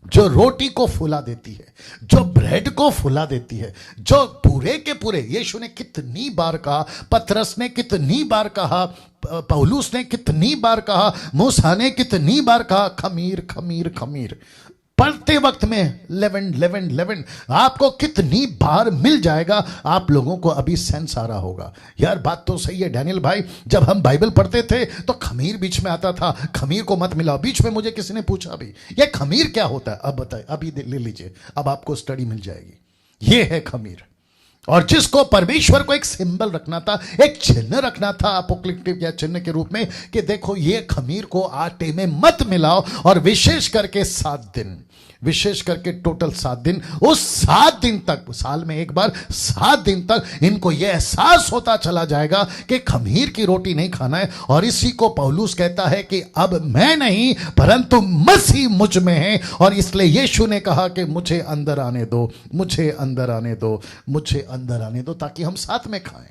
जो रोटी को फुला देती है, जो ब्रेड को फुला देती है, जो पूरे के पूरे, यीशु ने कितनी बार कहा, पतरस ने कितनी बार कहा, पौलुस ने कितनी बार कहा, मूसा ने कितनी बार कहा, खमीर खमीर खमीर। पढ़ते वक्त में लेवेंड लेवेंड लेवेंड आपको कितनी बार मिल जाएगा, आप लोगों को अभी सेंस आ रहा होगा। यार बात तो सही है डैनियल भाई, जब हम बाइबल पढ़ते थे तो खमीर बीच में आता था, खमीर को मत मिलाओ। बीच में मुझे किसी ने पूछा भी ये खमीर क्या होता है, अब बताए, अभी ले लीजिए, अब आपको स्टडी मिल जाएगी। ये है खमीर, और जिसको परमेश्वर को एक सिंबल रखना था, एक चिन्ह रखना था, अपोक्लिप्टिव या चिन्ह के रूप में, कि देखो ये खमीर को आटे में मत मिलाओ, और विशेष करके 7 दिन, विशेष करके टोटल 7 दिन, उस 7 दिन तक, साल में एक बार 7 दिन तक इनको यह एहसास होता चला जाएगा कि खमीर की रोटी नहीं खाना है। और इसी को पौलुस कहता है कि अब मैं नहीं परंतु मसीह मुझ में है, और इसलिए यीशु ने कहा कि मुझे अंदर आने दो, मुझे अंदर आने दो, मुझे अंदर आने दो, ताकि हम साथ में खाएं।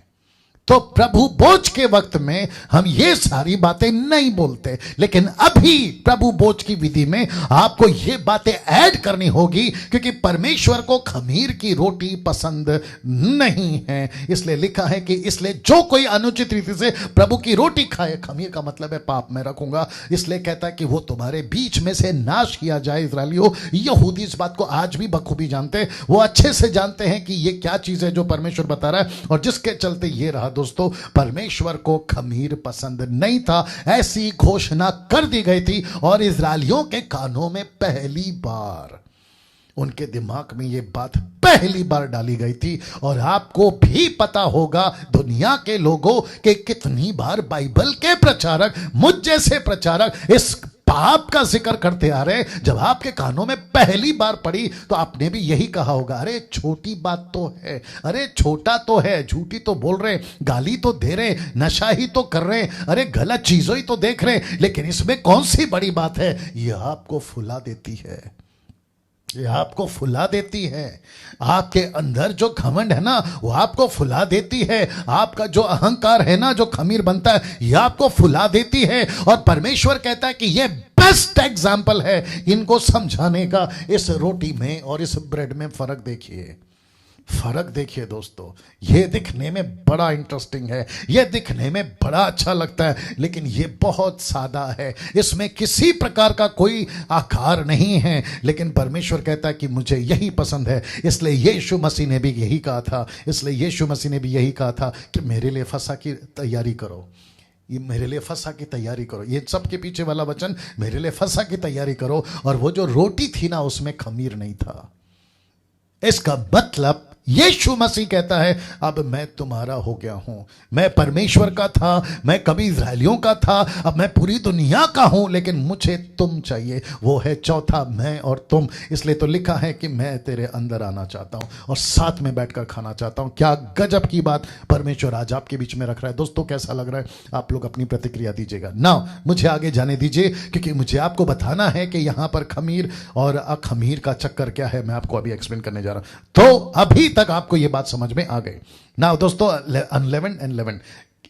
तो प्रभु भोज के वक्त में हम ये सारी बातें नहीं बोलते, लेकिन अभी प्रभु भोज की विधि में आपको ये बातें ऐड करनी होगी, क्योंकि परमेश्वर को खमीर की रोटी पसंद नहीं है। इसलिए लिखा है कि इसलिए जो कोई अनुचित रीति से प्रभु की रोटी खाए, खमीर का मतलब है पाप में रखूंगा, इसलिए कहता है कि वो तुम्हारे बीच में से नाश किया जाए। इस्राएलियों, यहूदी इस बात को आज भी बखूबी जानते हैं, वो अच्छे से जानते हैं कि ये क्या चीज है जो परमेश्वर बता रहा है, और जिसके चलते ये रहा दोस्तों, परमेश्वर को खमीर पसंद नहीं था, ऐसी घोषणा कर दी गई थी। और इस्राएलियों के कानों में पहली बार, उनके दिमाग में ये बात पहली बार डाली गई थी। और आपको भी पता होगा दुनिया के लोगों के कितनी बार बाइबल के प्रचारक, मुझ जैसे प्रचारक, इस पाप का जिक्र करते आ रहे। जब आपके कानों में पहली बार पड़ी तो आपने भी यही कहा होगा, अरे छोटी बात तो है, अरे छोटा तो है, झूठी तो बोल रहे, गाली तो दे रहे, नशा ही तो कर रहे, अरे गलत चीजों ही तो देख रहे, लेकिन इसमें कौन सी बड़ी बात है? यह आपको फुला देती है, ये आपको फुला देती है। आपके अंदर जो घमंड है ना, वो आपको फुला देती है। आपका जो अहंकार है ना, जो खमीर बनता है, ये आपको फुला देती है। और परमेश्वर कहता है कि ये बेस्ट एग्जाम्पल है इनको समझाने का। इस रोटी में और इस ब्रेड में फर्क देखिए, फर्क देखिए दोस्तों। ये दिखने में बड़ा इंटरेस्टिंग है, ये दिखने में बड़ा अच्छा लगता है, लेकिन ये बहुत सादा है, इसमें किसी प्रकार का कोई आकार नहीं है। लेकिन परमेश्वर कहता है कि मुझे यही पसंद है। इसलिए यीशु मसीह ने भी यही कहा था, इसलिए यीशु मसीह ने भी यही कहा था कि मेरे लिए फसह की तैयारी करो, ये मेरे लिए फसह की तैयारी करो। ये सब के पीछे वाला वचन, मेरे लिए फसह की तैयारी करो। और वो जो रोटी थी ना, उसमें खमीर नहीं था। इसका मतलब यीशु मसीह कहता है अब मैं तुम्हारा हो गया हूं। मैं परमेश्वर का था, मैं कभी इजराइलियों का था, अब मैं पूरी दुनिया का हूं, लेकिन मुझे तुम चाहिए। वो है चौथा मैं और तुम। इसलिए तो लिखा है कि मैं तेरे अंदर आना चाहता हूं और साथ में बैठकर खाना चाहता हूं। क्या गजब की बात परमेश्वर आज आपके बीच में रख रहा है। दोस्तों कैसा लग रहा है? आप लोग अपनी प्रतिक्रिया दीजिएगा ना। मुझे आगे जाने दीजिए, क्योंकि मुझे आपको बताना है कि यहां पर खमीर और अखमीर का चक्कर क्या है। मैं आपको अभी एक्सप्लेन करने जा रहा हूं। तो अभी तक आपको यह बात समझ में आ गई ना। दोस्तों अनलेवेंड एंड लेवेंड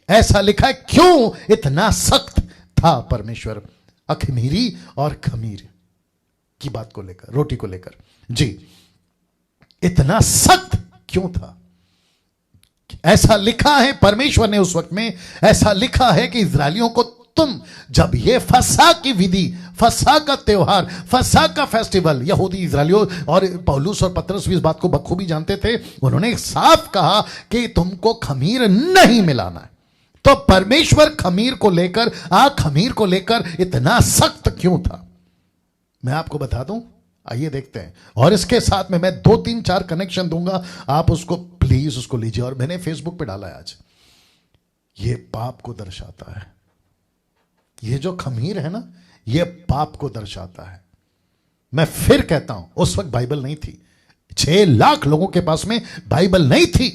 ऐसा लिखा है। क्यों इतना सख्त था परमेश्वर अखमीरी और खमीर की बात को लेकर, रोटी को लेकर? जी, इतना सख्त क्यों था? ऐसा लिखा है परमेश्वर ने उस वक्त में ऐसा लिखा है कि इजरायलियों को तुम जब ये फसह की विधि, फसह का त्योहार, फसह का फेस्टिवल, यहूदी इजरायलियों और पौलुस और पतरस भी इस बात को बखूबी जानते थे। उन्होंने साफ कहा कि तुमको खमीर नहीं मिलाना है। तो परमेश्वर खमीर को लेकर, खमीर को लेकर इतना सख्त क्यों था? मैं आपको बता दूं, आइए देखते हैं। और इसके साथ में मैं 2 3 4 कनेक्शन दूंगा, आप उसको प्लीज उसको लीजिए। और मैंने फेसबुक पे डाला है आज, ये पाप को दर्शाता है। ये जो खमीर है ना, ये पाप को दर्शाता है। मैं फिर कहता हूं, उस वक्त बाइबल नहीं थी। 6 लाख लोगों के पास में बाइबल नहीं थी।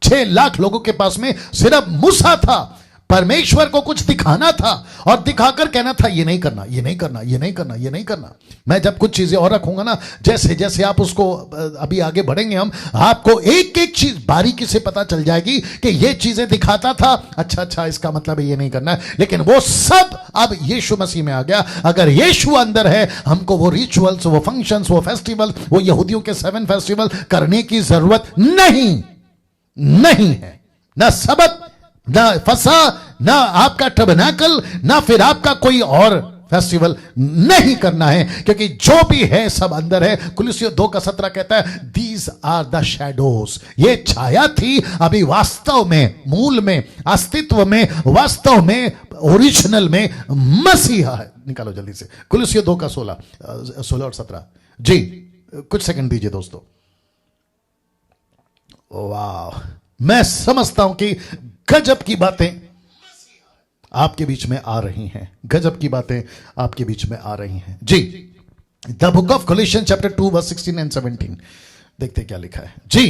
6 लाख लोगों के पास में सिर्फ मूसा था। परमेश्वर को कुछ दिखाना था और दिखाकर कहना था ये नहीं करना, ये नहीं करना, ये नहीं करना, ये नहीं करना। मैं जब कुछ चीजें और रखूंगा ना, जैसे जैसे आप उसको अभी आगे बढ़ेंगे हम, आपको एक एक चीज बारीकी से पता चल जाएगी कि ये चीजें दिखाता था, अच्छा इसका मतलब है ये नहीं करना है। लेकिन वो सब अब यीशु मसीह में आ गया। अगर यीशु अंदर है, हमको वो रिचुअल्स, वो फंक्शंस, वो फेस्टिवल, वो यहूदियों के 7 फेस्टिवल करने की जरूरत नहीं है। ना सबत, ना फसा, ना आपका टबरनेकल, ना फिर आपका कोई और फेस्टिवल नहीं करना है, क्योंकि जो भी है सब अंदर है। कुलुस्सियों 2:17 कहता है दीज आर द शैडोज। ये छाया थी, अभी वास्तव में, मूल में, अस्तित्व में, वास्तव में, ओरिजिनल में मसीहा है। निकालो जल्दी से कुलुस्सियों 2:16 और 17। जी कुछ सेकंड दीजिए दोस्तों। वाह, मैं समझता हूं कि गजब की बातें आपके बीच में आ रही हैं। गजब की बातें आपके बीच में आ रही हैं। जी, the book of Colossians chapter 2 verse 16 and 17 देखते क्या लिखा है। जी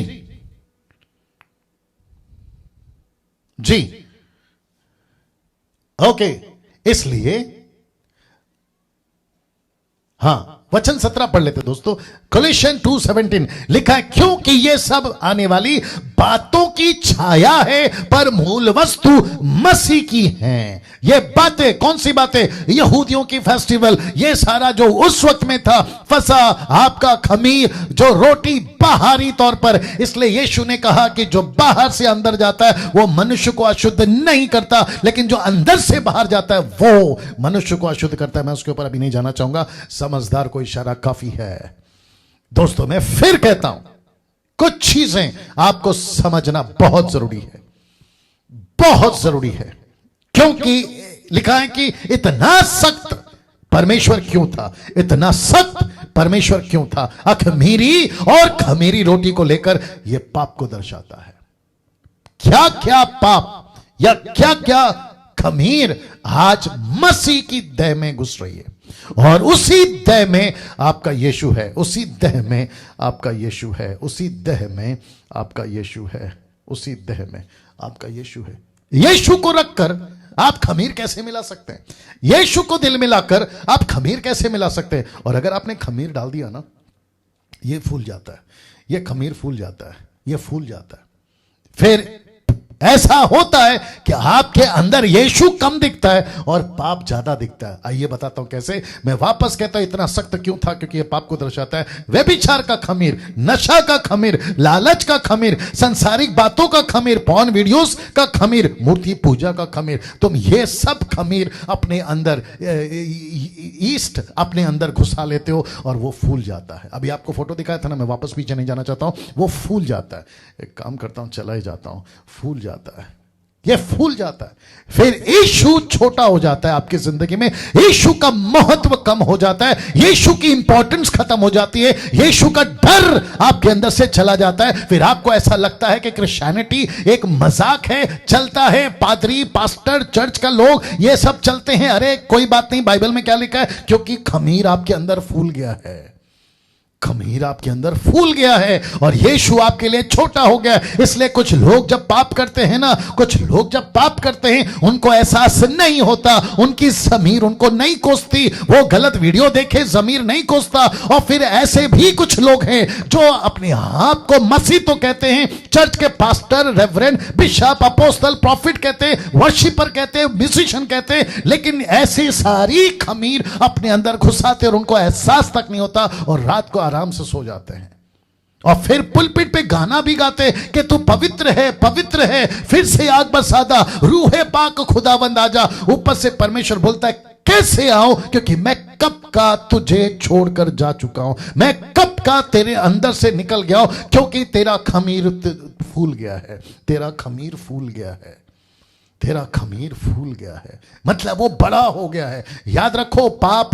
ओके, इसलिए वचन 17 पढ़ लेते दोस्तों। कोलोसियंस 2:17 लिखा है क्योंकि ये सब आने वाली बातों की छाया है, पर मूल वस्तु मसीह की है। ये बातें कौन सी बातें? यहूदियों की फेस्टिवल, ये सारा जो उस वक्त में था, फसा, आपका खमीर, जो रोटी बाहरी तौर पर। इसलिए यीशु ने कहा कि जो बाहर से अंदर जाता है वो मनुष्य को अशुद्ध नहीं करता, लेकिन जो अंदर से बाहर जाता है वो मनुष्य को अशुद्ध करता है। मैं उसके ऊपर अभी नहीं जाना चाहूंगा, समझदार को इशारा काफी है। दोस्तों मैं फिर कहता हूं, कुछ चीजें आपको समझना बहुत जरूरी है, बहुत जरूरी है। क्योंकि लिखा है कि इतना सख्त परमेश्वर क्यों था, इतना सख्त परमेश्वर क्यों था अखमीरी और खमीरी रोटी को लेकर? यह पाप को दर्शाता है। क्या क्या पाप या क्या क्या खमीर आज मसीह की देह में घुस रही है, और उसी देह में आपका यीशु है, उसी देह में आपका यीशु है, उसी देह में आपका यीशु है, उसी देह में आपका यीशु है। यीशु को रखकर आप खमीर कैसे मिला सकते हैं? यीशु को दिल में लाकर आप खमीर कैसे मिला सकते हैं? और अगर आपने खमीर डाल दिया ना, ये फूल जाता है, ये खमीर फूल जाता है, ये फूल जाता है। फिर ऐसा होता है कि आपके अंदर यीशु कम दिखता है और पाप ज्यादा दिखता है। आइए बताता हूं कैसे। मैं वापस कहता हूं इतना सख्त क्यों था, क्योंकि यह पाप को दर्शाता है। व्यभिचार का खमीर, नशा का खमीर, लालच का खमीर, संसारिक बातों का खमीर, पॉर्न वीडियोस का खमीर, मूर्ति पूजा का खमीर, तुम ये सब खमीर अपने अंदर, ईस्ट अपने अंदर घुसा लेते हो और वो फूल जाता है। अभी आपको फोटो दिखाया था ना, मैं वापस पीछे नहीं जाना चाहता हूं, वो फूल जाता है। एक काम करता हूं, चला ही जाता हूं, फूल जाता है। ये फूल जाता है। फिर यीशु छोटा हो जाता है आपकी जिंदगी में, यीशु का महत्व कम हो जाता है, यीशु की इंपॉर्टेंस खत्म हो जाती है, यीशु का डर आपके अंदर से चला जाता है। फिर आपको ऐसा लगता है कि क्रिश्चियनिटी एक मजाक है, चलता है, पादरी, पास्टर, चर्च का लोग ये सब चलते हैं। अरे कोई बात नहीं, बाइबल में क्या लिखा है? क्योंकि खमीर आपके अंदर फूल गया है, खमीर आपके अंदर फूल गया है और यीशु आपके लिए छोटा हो गया। इसलिए कुछ लोग जब पाप करते हैं ना, कुछ लोग जब पाप करते हैं उनको एहसास नहीं होता, उनकी जमीर उनको नहीं कोसती, वो गलत वीडियो देखे जमीर नहीं कोसता। और फिर ऐसे भी कुछ लोग हैं जो अपने आप को मसीह तो कहते हैं, चर्च के pastor, reverend, bishop, apostle, profit कहते हैं, वर्शिपर कहते हैं, म्यूजिशियन कहते हैं, लेकिन ऐसी सारी खमीर अपने अंदर घुसाते और उनको एहसास तक नहीं होता और रात को आराम से सो जाते हैं। और फिर पुलपिट पे गाना भी गाते कि तू पवित्र है, पवित्र है, फिर से आग बरसादा, रूहे पाक खुदावंद आजा। ऊपर से परमेश्वर बोलता है कैसे आओ, क्योंकि मैं कब का तुझे छोड़कर जा चुका हूं, मैं कब का तेरे अंदर से निकल गया हूं, क्योंकि तेरा खमीर फूल गया है, तेरा खमीर फूल गया है, तेरा खमीर फूल गया है, मतलब वो बड़ा हो गया है। याद रखो, पाप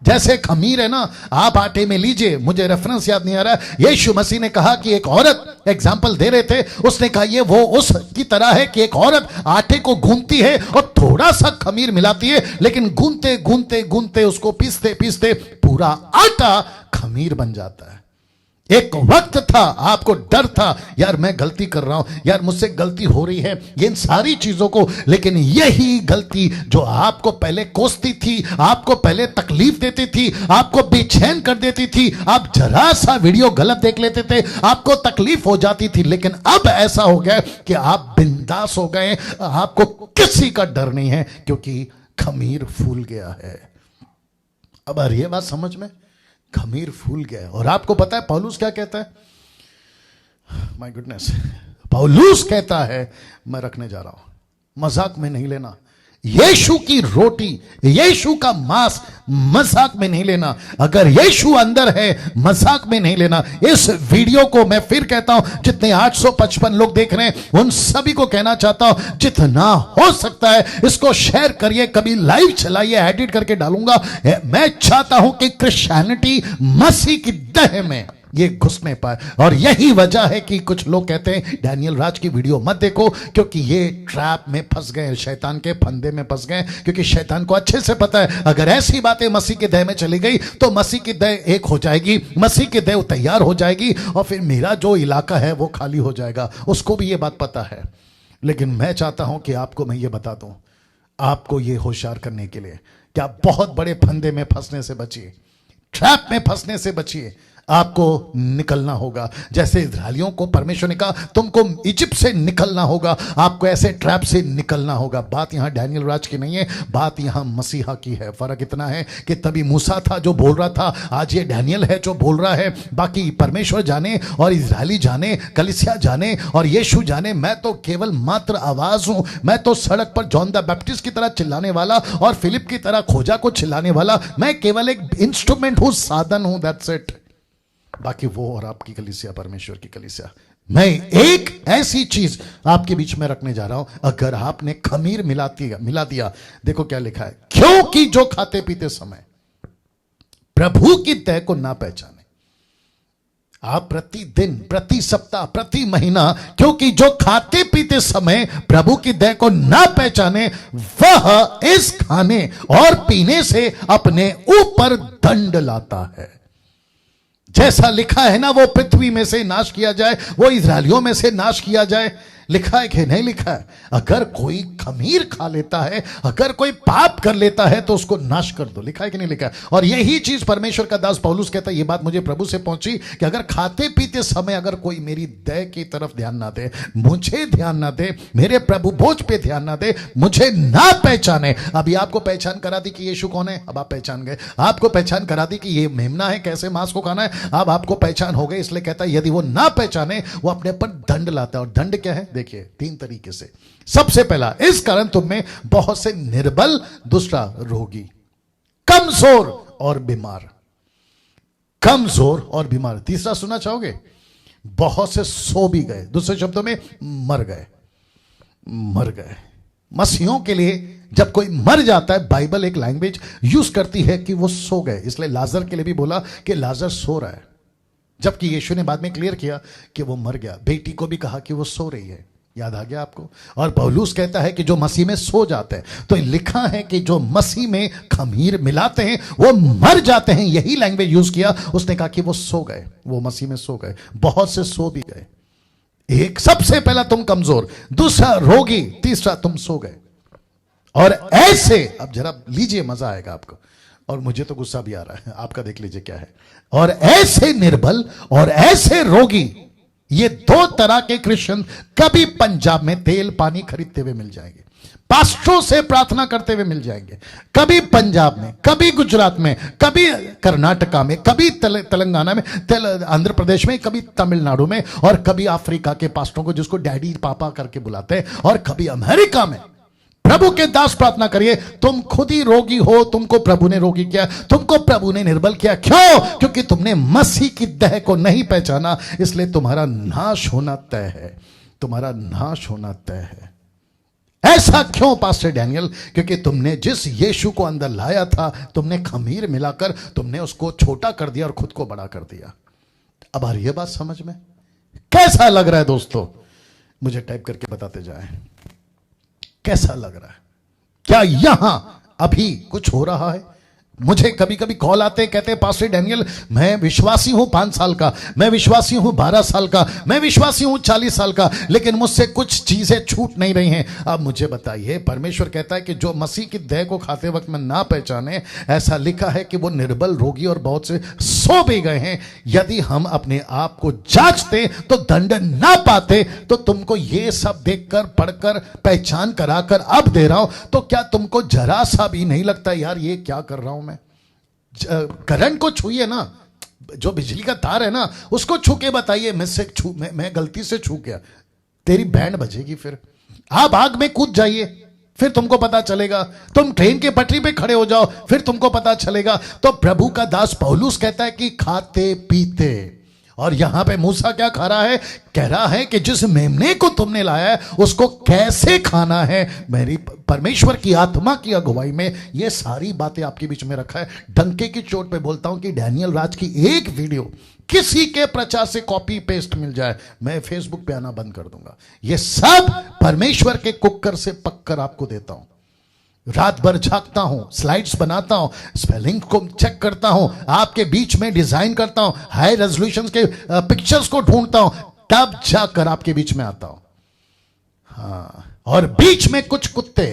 जैसे खमीर है ना, आप आटे में लीजिए, मुझे रेफरेंस याद नहीं आ रहा, यीशु मसीह ने कहा कि एक औरत, एग्जाम्पल दे रहे थे, उसने कहा ये वो उस की तरह है कि एक औरत आटे को गूंथती है और थोड़ा सा खमीर मिलाती है, लेकिन गूंथते गूंथते गूंथते उसको पीसते पीसते पूरा आटा खमीर बन जाता है। एक वक्त था आपको डर था, यार मैं गलती कर रहा हूं, यार मुझसे गलती हो रही है, इन सारी चीजों को, लेकिन यही गलती जो आपको पहले कोसती थी, आपको पहले तकलीफ देती थी, आपको बेचैन कर देती थी, आप जरा सा वीडियो गलत देख लेते थे, आपको तकलीफ हो जाती थी, लेकिन अब ऐसा हो गया कि आप बिंदास हो गए, आपको किसी का डर नहीं है, क्योंकि खमीर फूल गया है। अब आ रही है बात समझ में? खमीर फूल गया है। और आपको पता है पौलुस क्या कहता है? माय गुडनेस, पौलुस कहता है, मैं रखने जा रहा हूं, मजाक में नहीं लेना, यीशु की रोटी, यीशु का मांस मजाक में नहीं लेना, अगर यीशु अंदर है मजाक में नहीं लेना। इस वीडियो को मैं फिर कहता हूं, जितने 855 लोग देख रहे हैं उन सभी को कहना चाहता हूं, जितना हो सकता है इसको शेयर करिए, कभी लाइव चलाइए, एडिट करके डालूंगा। मैं चाहता हूं कि क्रिश्चियनिटी मसीह की तह में ये घुस नहीं पाए। और यही वजह है कि कुछ लोग कहते हैं डैनियल राज की वीडियो मत देखो, क्योंकि ये ट्रैप में फंस गए, शैतान के फंदे में फंस गए, क्योंकि शैतान को अच्छे से पता है अगर ऐसी बातें मसीह के देह में चली गई तो मसीह की देह एक हो जाएगी, मसीह की देह तैयार हो जाएगी और फिर मेरा जो इलाका है वो खाली हो जाएगा। उसको भी ये बात पता है, लेकिन मैं चाहता हूं कि आपको मैं ये बता दूं, आपको ये होशियार करने के लिए कि आप बहुत बड़े फंदे में फंसने से बचिए, ट्रैप में फंसने से बचिए। आपको निकलना होगा, जैसे इस्राएलियों को परमेश्वर ने कहा तुमको इजिप्ट से निकलना होगा, आपको ऐसे ट्रैप से निकलना होगा। बात यहां डैनियल राज की नहीं है, बात यहां मसीहा की है। फर्क इतना है कि तभी मूसा था जो बोल रहा था, आज ये डैनियल है जो बोल रहा है। बाकी परमेश्वर जाने और इस्राएली जाने, कलीसिया जाने और यीशु जाने, मैं तो केवल मात्र आवाज हूं। मैं तो सड़क पर जॉन द बैप्टिस्ट की तरह चिल्लाने वाला और फिलिप की तरह खोजा को चिल्लाने वाला, मैं केवल एक इंस्ट्रूमेंट हूं, साधन हूं, दैट्स इट। बाकी वो और आपकी कलीसिया, परमेश्वर की कलीसिया। मैं एक ऐसी चीज आपके बीच में रखने जा रहा हूं, अगर आपने खमीर मिला दिया, देखो क्या लिखा है, क्योंकि जो खाते पीते समय प्रभु की देह को ना पहचाने। आप प्रतिदिन, प्रति सप्ताह, प्रति महीना, क्योंकि जो खाते पीते समय प्रभु की देह को ना पहचाने वह इस खाने और पीने से अपने ऊपर दंड लाता है। जैसा लिखा है ना, वो पृथ्वी में से नाश किया जाए, वो इस्राएलियों में से नाश किया जाए। लिखा है कि नहीं लिखा है? अगर कोई खमीर खा लेता है, अगर कोई पाप कर लेता है तो उसको नाश कर दो। लिखा है कि नहीं लिखा है? और यही चीज परमेश्वर का दास पौलुस कहता है, ये बात मुझे प्रभु से पहुंची कि अगर खाते पीते समय अगर कोई मेरी देह की तरफ ध्यान ना दे, मुझे ध्यान ना दे, मेरे प्रभु भोज पे ध्यान ना दे, मुझे ना पहचाने। अभी आपको पहचान करा दी कि यीशु कौन है, अब आप पहचान गए। आपको पहचान करा दी कि ये मेमना है, कैसे मांस को खाना है, अब आपको पहचान हो गई। इसलिए कहता है यदि वो ना पहचाने वो अपने पर दंड लाता है। और दंड क्या है? देखिए 3 तरीके से। सबसे पहला, इस कारण तुम में बहुत से निर्बल, दूसरा रोगी, कमजोर और बीमार, कमजोर और बीमार। तीसरा सुनना चाहोगे? बहुत से सो भी गए, दूसरे शब्दों में मर गए। मर गए। मसीहों के लिए जब कोई मर जाता है, बाइबल एक लैंग्वेज यूज करती है कि वो सो गए, इसलिए लाजर के लिए भी बोला कि लाजर सो रहा है, जबकि यीशु ने बाद में क्लियर किया कि वो मर गया। बेटी को भी कहा कि वो सो रही है, याद आ गया आपको। और पौलुस कहता है कि जो मसीह में सो जाते हैं, तो लिखा है कि जो मसीह में खमीर मिलाते हैं वो मर जाते हैं, यही लैंग्वेज यूज किया। उसने कहा कि वो सो गए, वो मसीह में सो गए। बहुत से सो भी गए, एक सबसे पहला तुम कमजोर, दूसरा रोगी, तीसरा तुम सो गए। और ऐसे, अब जरा लीजिए, मजा आएगा आपको, और मुझे तो गुस्सा भी आ रहा है, आपका देख लीजिए क्या है। और ऐसे निर्बल और ऐसे रोगी, ये दो तरह के क्रिश्चियन कभी पंजाब में तेल पानी खरीदते हुए मिल जाएंगे, पास्टरों से प्रार्थना करते हुए मिल जाएंगे, कभी पंजाब में, कभी गुजरात में, कभी कर्नाटका में, कभी तेलंगाना में, आंध्र प्रदेश में, कभी तमिलनाडु में, और कभी अफ्रीका के पास्टरों को जिसको डैडी पापा करके बुलाते हैं, और कभी अमेरिका में। प्रभु के दास प्रार्थना करिए, तुम खुद ही रोगी हो, तुमको प्रभु ने रोगी किया, तुमको प्रभु ने निर्बल किया। क्यों? क्योंकि तुमने मसीह की देह को नहीं पहचाना, इसलिए तुम्हारा नाश होना तय है, तुम्हारा नाश होना तय है। ऐसा क्यों पास्टर डैनियल? क्योंकि तुमने जिस यीशु को अंदर लाया था, तुमने खमीर मिलाकर तुमने उसको छोटा कर दिया और खुद को बड़ा कर दिया। अब आ रही है बात समझ में? कैसा लग रहा है दोस्तों? मुझे टाइप करके बताते जाएं, कैसा लग रहा है? क्या यहां अभी कुछ हो रहा है? मुझे कभी कभी कॉल आते, कहते हैं पास्टर डैनियल, मैं विश्वासी हूं 5 साल का, मैं विश्वासी हूं 12 साल का, मैं विश्वासी हूं 40 साल का, लेकिन मुझसे कुछ चीजें छूट नहीं रही हैं। अब मुझे बताइए, परमेश्वर कहता है कि जो मसीह की देह को खाते वक्त में ना पहचाने, ऐसा लिखा है कि वो निर्बल, रोगी और बहुत से सो भी गए हैं। यदि हम अपने आप को जांचते तो दंड ना पाते, तो तुमको ये सब देखकर, पढ़कर, पहचान कराकर अब दे रहा हूं, तो क्या तुमको जरा सा भी नहीं लगता यार ये क्या कर रहा हूं मैं? करंट को छूइए ना, जो बिजली का तार है ना, उसको छू के बताइए, मैं गलती से छू गया, तेरी बैंड बजेगी। फिर आप आग में कूद जाइए, फिर तुमको पता चलेगा। तुम ट्रेन के पटरी पे खड़े हो जाओ, फिर तुमको पता चलेगा। तो प्रभु का दास पौलुस कहता है कि खाते पीते, और यहां पे मूसा क्या खा रहा है? कह रहा है कि जिस मेमने को तुमने लाया है उसको कैसे खाना है। मेरी परमेश्वर की आत्मा की अगुवाई में ये सारी बातें आपके बीच में रखा है। डंके की चोट पे बोलता हूं कि डैनियल राज की एक वीडियो किसी के प्रचार से कॉपी पेस्ट मिल जाए, मैं फेसबुक पे आना बंद कर दूंगा। ये सब परमेश्वर के कुकर से पककर आपको देता हूं। रात भर झांकता हूं, स्लाइड्स बनाता हूं, स्पेलिंग को चेक करता हूं, आपके बीच में डिजाइन करता हूं, हाई रेजोल्यूशन के पिक्चर्स को ढूंढता हूं, तब जाकर आपके बीच में आता हूं। हाँ, और बीच में कुछ कुत्ते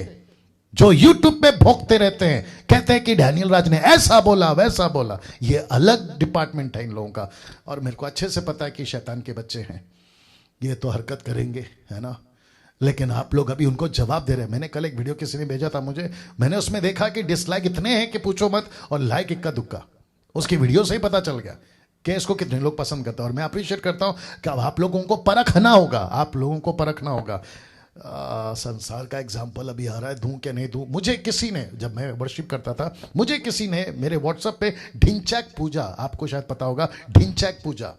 जो यूट्यूब पे भोंकते रहते हैं, कहते हैं कि डैनियल राज ने ऐसा बोला, वैसा बोला। ये अलग डिपार्टमेंट है इन लोगों का, और मेरे को अच्छे से पता है कि शैतान के बच्चे हैं, ये तो हरकत करेंगे, है ना। लेकिन आप लोग अभी उनको जवाब दे रहे हैं। मैंने कल एक वीडियो किसी ने भेजा था मुझे, मैंने उसमें देखा कि डिसलाइक इतने हैं कि पूछो मत, और लाइक इक्का दुक्का। उसकी वीडियो से ही पता चल गया कि इसको कितने लोग पसंद करते हैं। और मैं अप्रिशिएट करता हूं कि अब आप लोगों को परखना होगा, आप लोगों को परखना होगा। संसार का एग्जाम्पल अभी आ रहा है, दूं क्या नहीं दूं। मुझे किसी ने, जब मैं वर्शिप करता था, मुझे किसी ने मेरे व्हाट्सएप पे ढिंचैक पूजा, आपको शायद पता होगा ढिंचैक पूजा,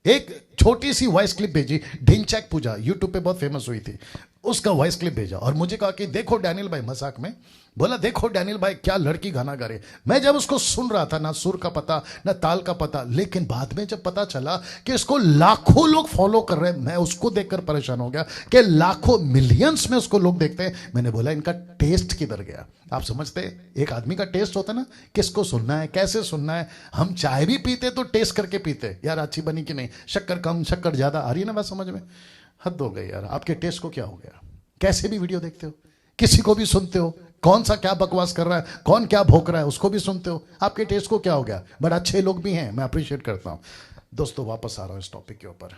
एक छोटी सी वॉइस क्लिप भेजी। ढिंचैक पूजा यूट्यूब पे बहुत फेमस हुई थी, उसका वॉइस क्लिप भेजा और मुझे कहा कि देखो डैनियल भाई, मजाक में बोला, देखो डैनियल भाई क्या लड़की गाना गा रही। मैं जब उसको सुन रहा था, ना सुर का पता ना ताल का पता, लेकिन बाद में जब पता चला कि इसको लाखों लोग फॉलो कर रहे हैं, मैं उसको देखकर परेशान हो गया कि लाखों मिलियंस में उसको लोग देखते हैं। मैंने बोला इनका टेस्ट किधर गया? आप समझते हैं एक आदमी का टेस्ट होता है ना, किसको सुनना है, कैसे सुनना है। हम चाय भी पीते तो टेस्ट करके पीते, यार अच्छी बनी कि नहीं, शक्कर कम शक्कर ज्यादा। आ रही है ना बात समझ में? हद हो गई यार, आपके टेस्ट को क्या हो गया? कैसे भी वीडियो देखते हो, किसी को भी सुनते हो, कौन सा क्या बकवास कर रहा है, कौन क्या भोंक रहा है, उसको भी सुनते हो। आपके टेस्ट को क्या हो गया? बट अच्छे लोग भी हैं, मैं अप्रिशिएट करता हूं। दोस्तों वापस आ रहा हूं इस टॉपिक के ऊपर।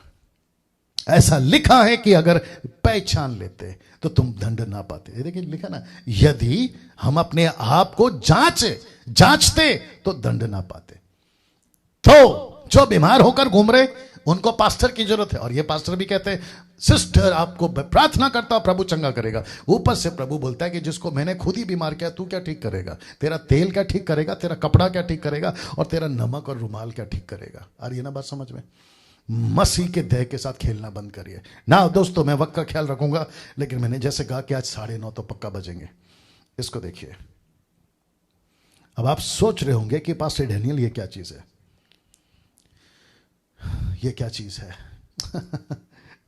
ऐसा लिखा है कि अगर पहचान लेते तो तुम दंड ना पाते। ये देखिए लिखा ना, यदि हम अपने आप को जांचते तो दंड ना पाते। तो जो बीमार होकर घूम रहे उनको पास्टर की जरूरत है, और ये पास्टर भी कहते हैं सिस्टर आपको प्रार्थना करता हूं प्रभु चंगा करेगा। ऊपर से प्रभु बोलता है कि जिसको मैंने खुद ही बीमार किया, तू क्या ठीक करेगा? तेरा तेल क्या ठीक करेगा? तेरा कपड़ा क्या ठीक करेगा? और तेरा नमक और रुमाल क्या ठीक करेगा? आ रही है ना बात समझ में? मसीह के देह के साथ खेलना बंद करिए ना। दोस्तों मैं वक्त का ख्याल रखूंगा, लेकिन मैंने जैसे कहा कि आज 9:30 तो पक्का बजेंगे। इसको देखिए। अब आप सोच रहे होंगे कि पास्टर डैनियल ये क्या चीज है, ये क्या चीज है।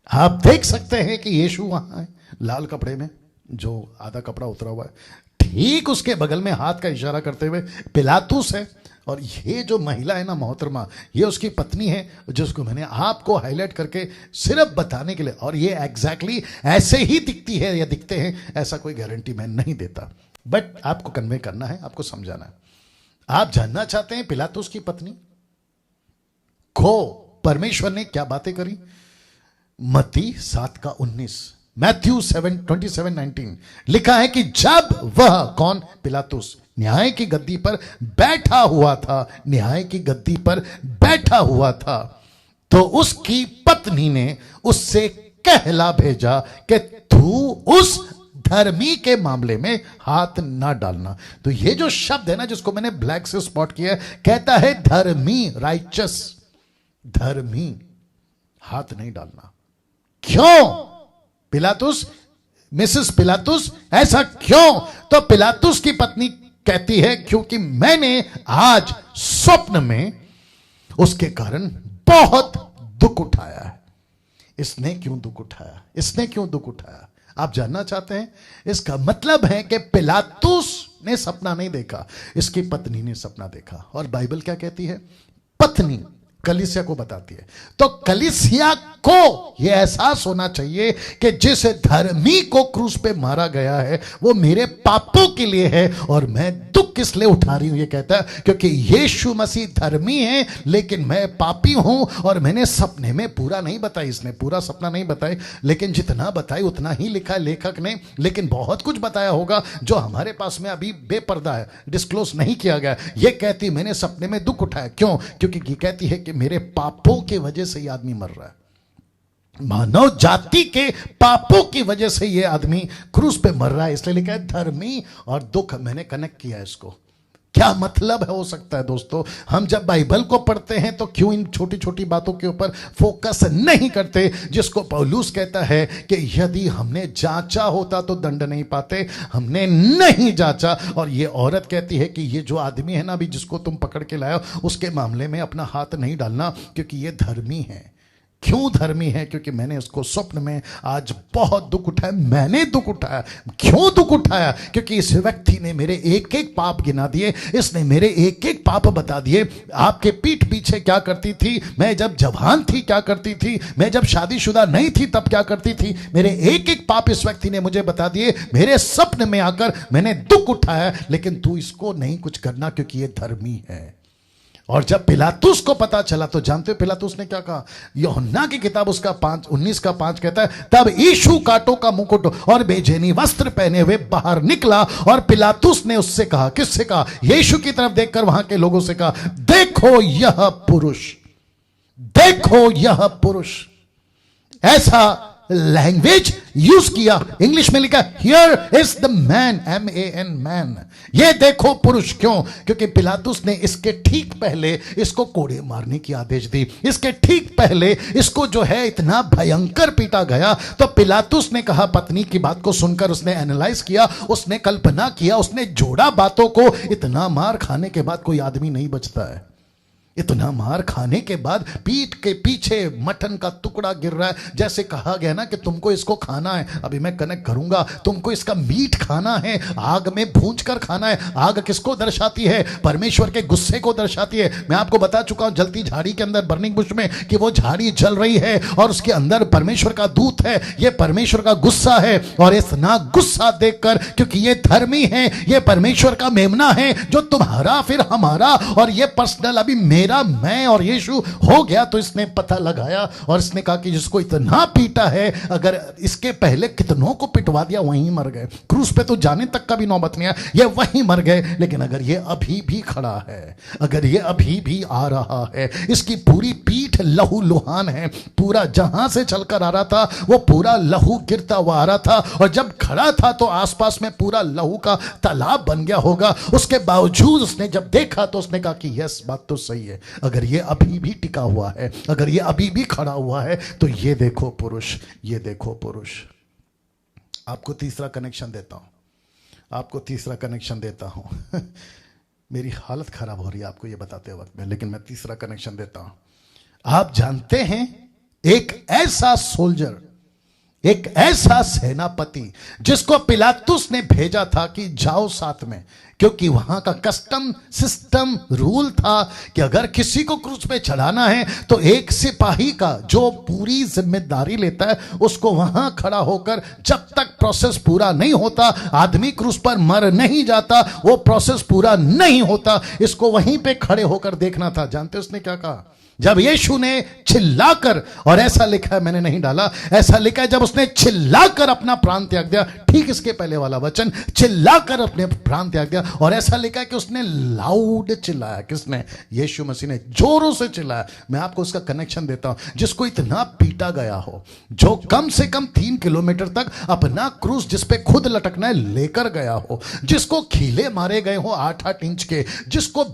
आप देख सकते हैं कि यीशु वहां है लाल कपड़े में, जो आधा कपड़ा उतरा हुआ है। ठीक उसके बगल में हाथ का इशारा करते हुए पिलातुस है, और ये जो महिला है ना मोहतरमा, ये उसकी पत्नी है, जिसको मैंने आपको हाईलाइट करके सिर्फ बताने के लिए, और ये एग्जैक्टली ऐसे ही दिखती है या दिखते हैं, ऐसा कोई गारंटी मैं नहीं देता, बट आपको कन्वे करना है, आपको समझाना है। आप जानना चाहते हैं पिलातुस की पत्नी को परमेश्वर ने क्या बातें करी? मत्ती 7:19, मैथ्यू 7:27-19 लिखा है कि जब वह कौन, पिलातुस, न्याय की गद्दी पर बैठा हुआ था, न्याय की गद्दी पर बैठा हुआ था, तो उसकी पत्नी ने उससे कहला भेजा कि तू उस धर्मी के मामले में हाथ ना डालना। तो ये जो शब्द है ना, जिसको मैंने ब्लैक से स्पॉट किया है, कहता है धर्मी, राइचस, धर्मी, हाथ नहीं डालना। क्यों पिलातुस, मिसेस पिलातुस, ऐसा क्यों? तो पिलातुस की पत्नी कहती है क्योंकि मैंने आज स्वप्न में उसके कारण बहुत दुख उठाया है। इसने क्यों दुख उठाया? इसने क्यों दुख उठाया? आप जानना चाहते हैं? इसका मतलब है कि पिलातुस ने सपना नहीं देखा, इसकी पत्नी ने सपना देखा। और बाइबल क्या कहती है? पत्नी कलीसिया को बताती है। तो कलीसिया को यह एहसास होना चाहिए कि जिस धर्मी को क्रूस पे मारा गया है वो मेरे पापों के लिए है, और मैं दुख किस लिए उठा रही हूं? ये कहता है क्योंकि यीशु मसीह धर्मी है, लेकिन मैं पापी हूं, और मैंने सपने में पूरा नहीं बताई, इसने पूरा सपना नहीं बताई, लेकिन जितना बताई उतना ही लिखा है लेखक ने। लेकिन बहुत कुछ बताया होगा जो हमारे पास में अभी बेपर्दा है, डिस्क्लोज नहीं किया गया। ये कहती मैंने सपने में दुख उठाया। क्यों? क्योंकि ये कहती है कि मेरे पापों की वजह से यह आदमी मर रहा है, मानव जाति के पापों की वजह से यह आदमी क्रूस पे मर रहा है, इसलिए लिखा है धर्मी और दुख। मैंने कनेक्ट किया इसको। क्या मतलब है हो सकता है दोस्तों? हम जब बाइबल को पढ़ते हैं तो क्यों इन छोटी छोटी बातों के ऊपर फोकस नहीं करते, जिसको पौलुस कहता है कि यदि हमने जांचा होता तो दंड नहीं पाते, हमने नहीं जांचा। और ये औरत कहती है कि ये जो आदमी है ना अभी जिसको तुम पकड़ के लाए हो, उसके मामले में अपना हाथ नहीं डालना, क्योंकि ये धर्मी है। क्यों धर्मी है? क्योंकि मैंने उसको स्वप्न में आज बहुत दुख उठाया। मैंने दुख उठाया। क्यों दुख उठाया? क्योंकि इस व्यक्ति ने मेरे एक एक पाप गिना दिए, इसने मेरे एक एक पाप बता दिए। आपके पीठ पीछे क्या करती थी, मैं जब जवान थी क्या करती थी, मैं जब शादीशुदा नहीं थी तब क्या करती थी, मेरे एक एक पाप इस व्यक्ति ने मुझे बता दिए। मेरे स्वप्न में आकर मैंने दुख उठाया, लेकिन तू इसको नहीं कुछ करना क्योंकि ये धर्मी है। और जब पिलातुस को पता चला तो जानते हो पिलातुस ने क्या कहा? यूहन्ना की किताब उसका 19:5 कहता है, तब यीशु कांटों का मुकुट और बेचैनी वस्त्र पहने हुए बाहर निकला, और पिलातुस ने उससे कहा, किससे कहा? यीशु की तरफ देखकर वहां के लोगों से कहा, देखो यह पुरुष, देखो यह पुरुष। ऐसा लैंग्वेज यूज किया। इंग्लिश में लिखा here is the man, MAN, man. ये देखो पुरुष। क्यों? क्योंकि पिलातुस ने इसके ठीक पहले इसको कोड़े मारने की आदेश दी। इसके ठीक पहले इसको जो है इतना भयंकर पीटा गया। तो पिलातुस ने कहा, पत्नी की बात को सुनकर उसने एनालाइज किया, उसने कल्पना किया, उसने जोड़ा बातों को। इतना मार खाने के बाद कोई आदमी नहीं बचता है। इतना मार खाने के बाद पीठ के पीछे मटन का टुकड़ा गिर रहा है। जैसे कहा गया ना कि तुमको इसको खाना है, अभी मैं कनेक्ट करूंगा, तुमको इसका मीट खाना है, आग में भूंज कर खाना है। आग किसको दर्शाती है? परमेश्वर के गुस्से को दर्शाती है। मैं आपको बता चुका हूं जलती झाड़ी के अंदर, बर्निंग बुश में, कि वो झाड़ी जल रही है और उसके अंदर परमेश्वर का दूत है। ये परमेश्वर का गुस्सा है। और इतना गुस्सा देखकर, क्योंकि ये धर्मी है, ये परमेश्वर का मेमना है, जो तुम्हारा फिर हमारा और ये पर्सनल अभी मेरा, मैं और यीशु हो गया। तो इसने पता लगाया और इसने कहा कि जिसको इतना पीटा है, अगर इसके पहले कितनों को पिटवा दिया, वहीं मर गए। क्रूस पे तो जाने तक का भी नौबत नहीं आया, ये वहीं मर गए। लेकिन अगर ये अभी भी खड़ा है, अगर ये अभी भी आ रहा है, इसकी पूरी पीठ लहू लुहान है, पूरा जहां से चलकर आ रहा था वो पूरा लहू गिरता हुआ आ रहा था, और जब खड़ा था तो आसपास में पूरा लहू का तालाब बन गया होगा। उसके बावजूद उसने जब देखा तो उसने कहा कि यस, बात तो सही है, अगर ये अभी भी टिका हुआ है, अगर ये अभी भी खड़ा हुआ है, तो ये देखो पुरुष, ये देखो पुरुष। आपको तीसरा कनेक्शन देता हूं, आपको तीसरा कनेक्शन देता हूं। मेरी हालत खराब हो रही है आपको ये बताते वक्त में, लेकिन मैं तीसरा कनेक्शन देता हूं। आप जानते हैं, एक ऐसा सोल्जर, एक ऐसा सेनापति जिसको पिलातुस ने भेजा था कि जाओ साथ में, क्योंकि वहां का कस्टम सिस्टम रूल था कि अगर किसी को क्रूस पे चढ़ाना है तो एक सिपाही का जो पूरी जिम्मेदारी लेता है उसको वहां खड़ा होकर, जब तक प्रोसेस पूरा नहीं होता, आदमी क्रूस पर मर नहीं जाता, वो प्रोसेस पूरा नहीं होता, इसको वहीं पे खड़े होकर देखना था। जानते उसने क्या कहा? जब यीशु ने चिल्लाकर, और ऐसा लिखा है, मैंने नहीं डाला, ऐसा लिखा है, जब उसने चिल्लाकर अपना प्राण त्याग दिया, ठीक इसके पहले वाला वचन, चिल्लाकर अपने प्राण त्याग दिया, और ऐसा लिखा है कि उसने लाउड चिल्लाया। किसने? यीशु मसीह ने जोरों से चिल्लाया। मैं आपको उसका कनेक्शन देता हूं। जिसको इतना पीटा गया हो, जो कम से कम 3 किलोमीटर तक अपना क्रूस जिस पे खुद लटकना है लेकर गया हो, जिसको खीले मारे गए हो 8-8 इंच के, जिसको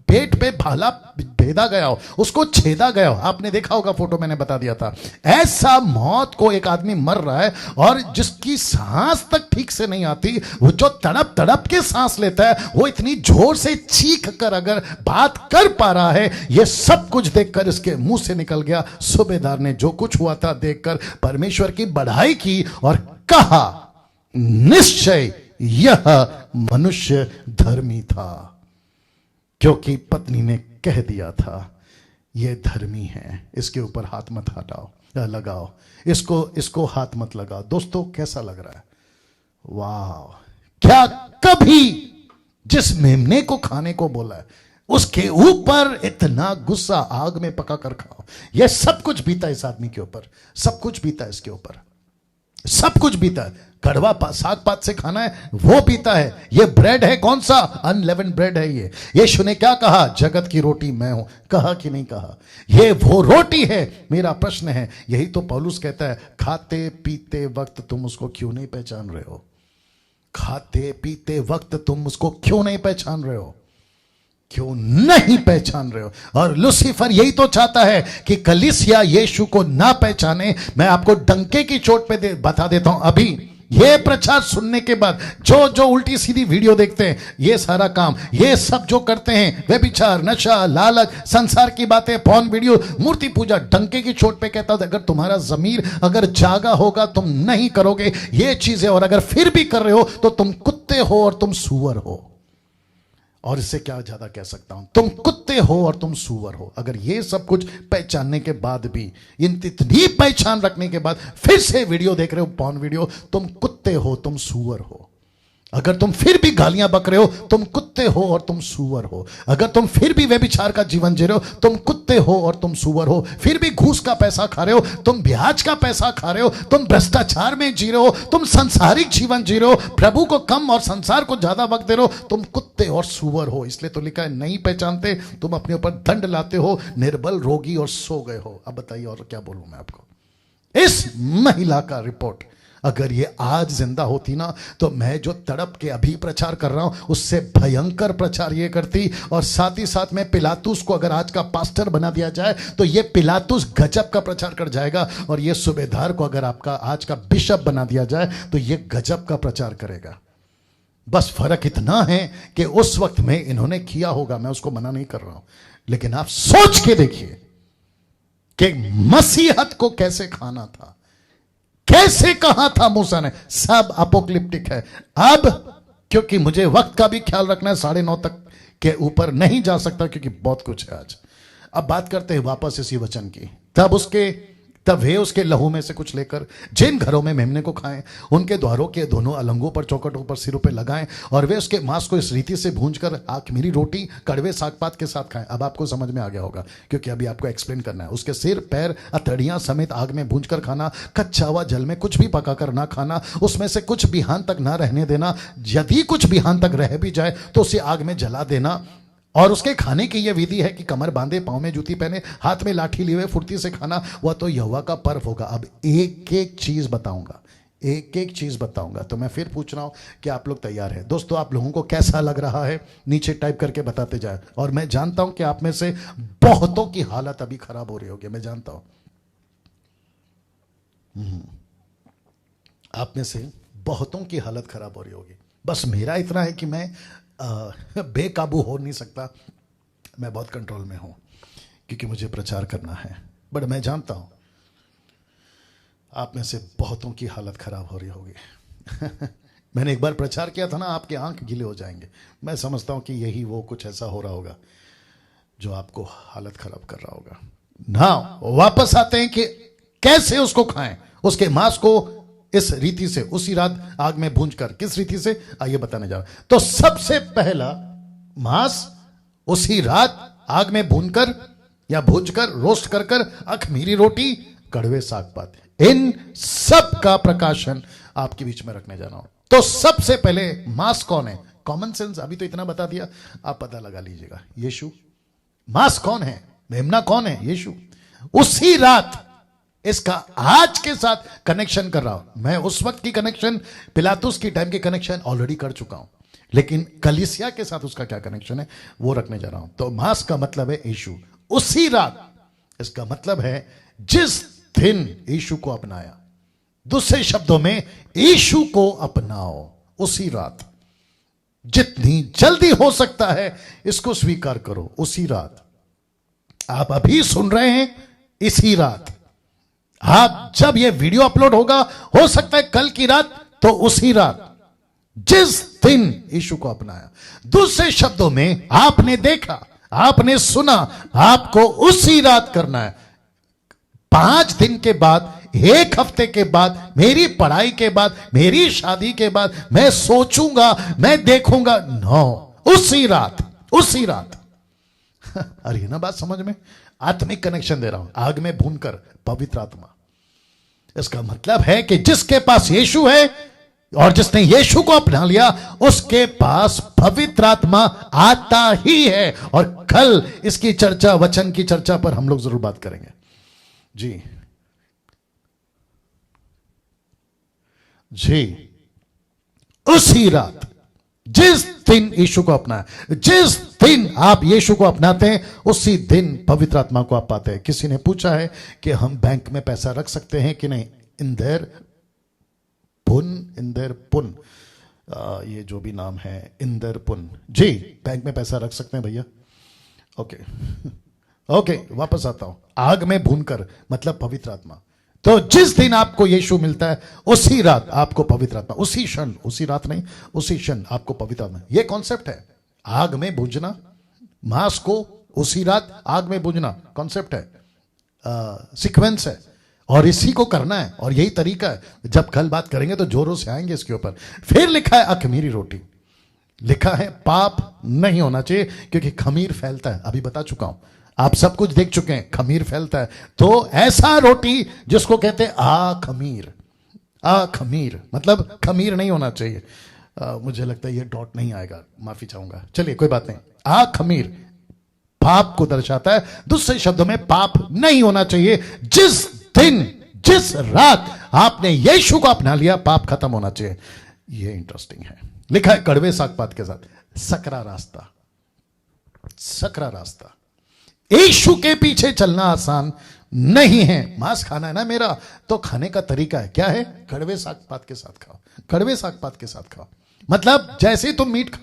पेट पे भाला भेदा गया हो, उसको छेदा गया हो, आपने देखा होगा फोटो, मैंने बता दिया था। ऐसा मौत को एक आदमी मर रहा है, और जिसकी सांस तक ठीक से नहीं आती, वो जो तड़प तड़प के सांस लेता है, वो इतनी जोर से चीख कर अगर बात कर पा रहा है, ये सब कुछ देखकर इसके मुंह से निकल गया। सूबेदार ने जो कुछ हुआ था देखकर परमेश्वर की बढ़ाई की और कहा, निश्चय यह मनुष्य धर्मी था, क्योंकि पत्नी ने कह दिया था ये धर्मी है, इसके ऊपर हाथ मत हटाओ, लगाओ, इसको हाथ मत लगाओ। दोस्तों, कैसा लग रहा है? वाह! क्या कभी जिस मेमने को खाने को बोला है उसके ऊपर इतना गुस्सा आग में पका कर खाओ? यह सब कुछ बीता इस आदमी के ऊपर, सब कुछ बीता इसके ऊपर, सब कुछ बीता है। कड़वा साग पात से खाना है, वो पीता है। ये ब्रेड है, कौन सा? अनलेवेंड ब्रेड है ये। यीशु ने क्या कहा? जगत की रोटी मैं हूं। कहा कि नहीं कहा? ये वो रोटी है। मेरा प्रश्न है, यही तो पौलुस कहता है, खाते पीते वक्त तुम उसको क्यों नहीं पहचान रहे हो? खाते पीते वक्त तुम उसको क्यों नहीं पहचान रहे हो? क्यों नहीं पहचान रहे हो? और लूसीफर यही तो चाहता है कि कलीसिया यीशु को ना पहचाने। मैं आपको डंके की चोट पे बता देता हूं, अभी ये प्रचार सुनने के बाद जो उल्टी सीधी वीडियो देखते हैं, ये सारा काम, ये सब जो करते हैं, व्यभिचार, नशा, लालच, संसार की बातें, पॉर्न वीडियो, मूर्ति पूजा, डंके की चोट पे कहता है, अगर तुम्हारा जमीर अगर जागा होगा तुम नहीं करोगे ये चीजें, और अगर फिर भी कर रहे हो तो तुम कुत्ते हो और तुम सूअर हो। और इससे क्या ज्यादा कह सकता हूं? तुम कुत्ते हो और तुम सूअर हो। अगर ये सब कुछ पहचानने के बाद भी, इतनी पहचान रखने के बाद फिर से वीडियो देख रहे हो, पॉर्न वीडियो, तुम कुत्ते हो, तुम सूअर हो। अगर तुम फिर भी गालियां बक रहे हो, तुम कुत्ते हो और तुम सूअर हो। अगर तुम फिर भी व्यभिचार का जीवन जी रहे हो, तुम कुत्ते हो और तुम सूअर हो। फिर भी घूस का पैसा खा रहे हो, तुम ब्याज का पैसा खा रहे हो, तुम भ्रष्टाचार में जी रहे हो, तुम सांसारिक जीवन जी रहे हो, प्रभु को कम और संसार को ज्यादा वक्त दे रहे हो, तुम कुत्ते और सूअर हो। इसलिए तो लिखा है, नहीं पहचानते, तुम अपने ऊपर दंड लाते हो, निर्बल, रोगी और सो गए हो। अब बताइए और क्या बोलूं मैं आपको? इस महिला का रिपोर्ट अगर ये आज जिंदा होती ना, तो मैं जो तड़प के अभी प्रचार कर रहा हूं उससे भयंकर प्रचार ये करती। और साथ ही साथ में पिलातुस को अगर आज का पास्टर बना दिया जाए तो ये पिलातुस गजब का प्रचार कर जाएगा, और ये सूबेदार को अगर आपका आज का बिशप बना दिया जाए तो ये गजब का प्रचार करेगा। बस फर्क इतना है कि उस वक्त में इन्होंने किया होगा, मैं उसको मना नहीं कर रहा हूं, लेकिन आप सोच के देखिए कि मसीहत को कैसे खाना था, कैसे कहा था मूसा ने। सब अपोक्लिप्टिक है। अब क्योंकि मुझे वक्त का भी ख्याल रखना है, 9:30 तक के ऊपर नहीं जा सकता क्योंकि बहुत कुछ है आज। अब बात करते हैं वापस इसी वचन की। तब वे उसके लहू में से कुछ लेकर जिन घरों में मेमने को खाएं, उनके द्वारों के दोनों अलंगों पर, चौखटों पर, सिरों पर लगाएं, और वे उसके मांस को इस रीति से भूंजकर आखमीरी रोटी कड़वे सागपात के साथ खाएं। अब आपको समझ में आ गया होगा, क्योंकि अभी आपको एक्सप्लेन करना है। उसके सिर, पैर, अतड़ियां समेत आग में भूंजकर खाना, कच्चा हुआ जल में कुछ भी पकाकर ना खाना, उसमें से कुछ बिहान तक ना रहने देना, यदि कुछ बिहान तक रह भी जाए तो उसे आग में जला देना। और उसके खाने की यह विधि है कि कमर बांधे, पांव में जूती पहने, हाथ में लाठी लिए हुए फुर्ती से खाना, वह तो यहोवा का पर्व होगा। अब एक एक चीज बताऊंगा, एक एक चीज बताऊंगा। तो मैं फिर पूछ रहा हूं कि आप लोग तैयार हैं? दोस्तों, आप लोगों को कैसा लग रहा है नीचे टाइप करके बताते जाए। और मैं जानता हूं कि आप में से बहुतों की हालत अभी खराब हो रही होगी, मैं जानता हूं। आप में से बहुतों की हालत खराब हो रही होगी। बस मेरा इतना है कि मैं बेकाबू हो नहीं सकता, मैं बहुत कंट्रोल में हूं क्योंकि मुझे प्रचार करना है। बट मैं जानता हूं आप में से बहुतों की हालत खराब हो रही होगी। मैंने एक बार प्रचार किया था ना, आपके आंख गीले हो जाएंगे। मैं समझता हूं कि यही वो कुछ ऐसा हो रहा होगा जो आपको हालत खराब कर रहा होगा ना। वापस आते हैं कि कैसे उसको खाएं। उसके मांस को इस रीति से उसी रात आग में भूंजकर, किस रीति से आइए बताने जा रहा हूं। तो सबसे पहला मांस उसी रात आग में भूनकर या भूंजकर, रोस्ट कर कर, अखमीरी रोटी, कड़वे साग पात, इन सब का प्रकाशन आपके बीच में रखने जा रहा हूं। तो सबसे पहले मांस कौन है? कॉमन सेंस अभी तो इतना बता दिया, आप पता लगा लीजिएगा। यीशु। मांस कौन है? मेमना कौन है? यीशु। उसी रात इसका आज के साथ कनेक्शन कर रहा हूं मैं। उस वक्त की कनेक्शन, पिलातुस की टाइम की कनेक्शन ऑलरेडी कर चुका हूं, लेकिन कलीसिया के साथ उसका क्या कनेक्शन है वो रखने जा रहा हूं। तो मांस का मतलब है यीशु। उसी रात, इसका मतलब है जिस दिन यीशु को अपनाया। दूसरे शब्दों में, यीशु को अपनाओ उसी रात। जितनी जल्दी हो सकता है इसको स्वीकार करो उसी रात। आप अभी सुन रहे हैं, इसी रात। आप जब यह वीडियो अपलोड होगा, हो सकता है कल की रात, तो उसी रात जिस दिन यीशु को अपनाया। दूसरे शब्दों में, आपने देखा, आपने सुना, आपको उसी रात करना है। 5 दिन के बाद, 1 हफ्ते के बाद, मेरी पढ़ाई के बाद, मेरी शादी के बाद, मैं सोचूंगा, मैं देखूंगा, नो, उसी रात, उसी रात। अरे ना बात समझ में? आत्मिक कनेक्शन दे रहा हूं, आग में भूनकर, पवित्र आत्मा। इसका मतलब है कि जिसके पास यीशु है और जिसने यीशु को अपना लिया, उसके पास पवित्र आत्मा आता ही है। और कल इसकी चर्चा, वचन की चर्चा पर हम लोग जरूर बात करेंगे जी। जी, उसी रात, जिस दिन यीशु को अपनाया, जिस दिन आप यीशु को अपनाते हैं, उसी दिन पवित्र आत्मा को आप पाते हैं। किसी ने पूछा है कि हम बैंक में पैसा रख सकते हैं कि नहीं? इंदर पुन, ये जो भी नाम है, इंदर पुन जी, बैंक में पैसा रख सकते हैं भैया। ओके, वापस आता हूं। आग में भूनकर मतलब पवित्र आत्मा। तो जिस दिन आपको यीशु मिलता है, उसी रात आपको पवित्र आत्मा, उसी क्षण, उसी रात नहीं, उसी क्षण आपको पवित्र आत्मा। यह कॉन्सेप्ट है, आग में भूंजना, मांस को उसी रात आग में भूंजना, कॉन्सेप्ट है, सीक्वेंस है, और इसी को करना है। और यही तरीका है। जब कल बात करेंगे तो जोरों से आएंगे इसके ऊपर। फिर लिखा है अखमीरी रोटी, लिखा है पाप नहीं होना चाहिए क्योंकि खमीर फैलता है। अभी बता चुका हूं, आप सब कुछ देख चुके हैं, खमीर फैलता है। तो ऐसा रोटी जिसको कहते हैं खमीर, खमीर मतलब खमीर नहीं होना चाहिए। मुझे लगता है ये डॉट नहीं आएगा, माफी चाहूंगा, चलिए कोई बात नहीं। खमीर पाप को दर्शाता है। दूसरे शब्दों में, पाप नहीं होना चाहिए। जिस दिन, जिस रात आपने यीशु को अपना लिया, पाप खत्म होना चाहिए। ये इंटरेस्टिंग है। लिखा है कड़वे सागपात के साथ, सकरा रास्ता, सकरा रास्ता। यीशु के पीछे चलना आसान नहीं है। मांस खाना है ना मेरा, तो खाने का तरीका है, क्या है? कड़वे सागपात के साथ खाओ, कड़वे सागपात के साथ खाओ। मतलब जैसे तुम मीट खा,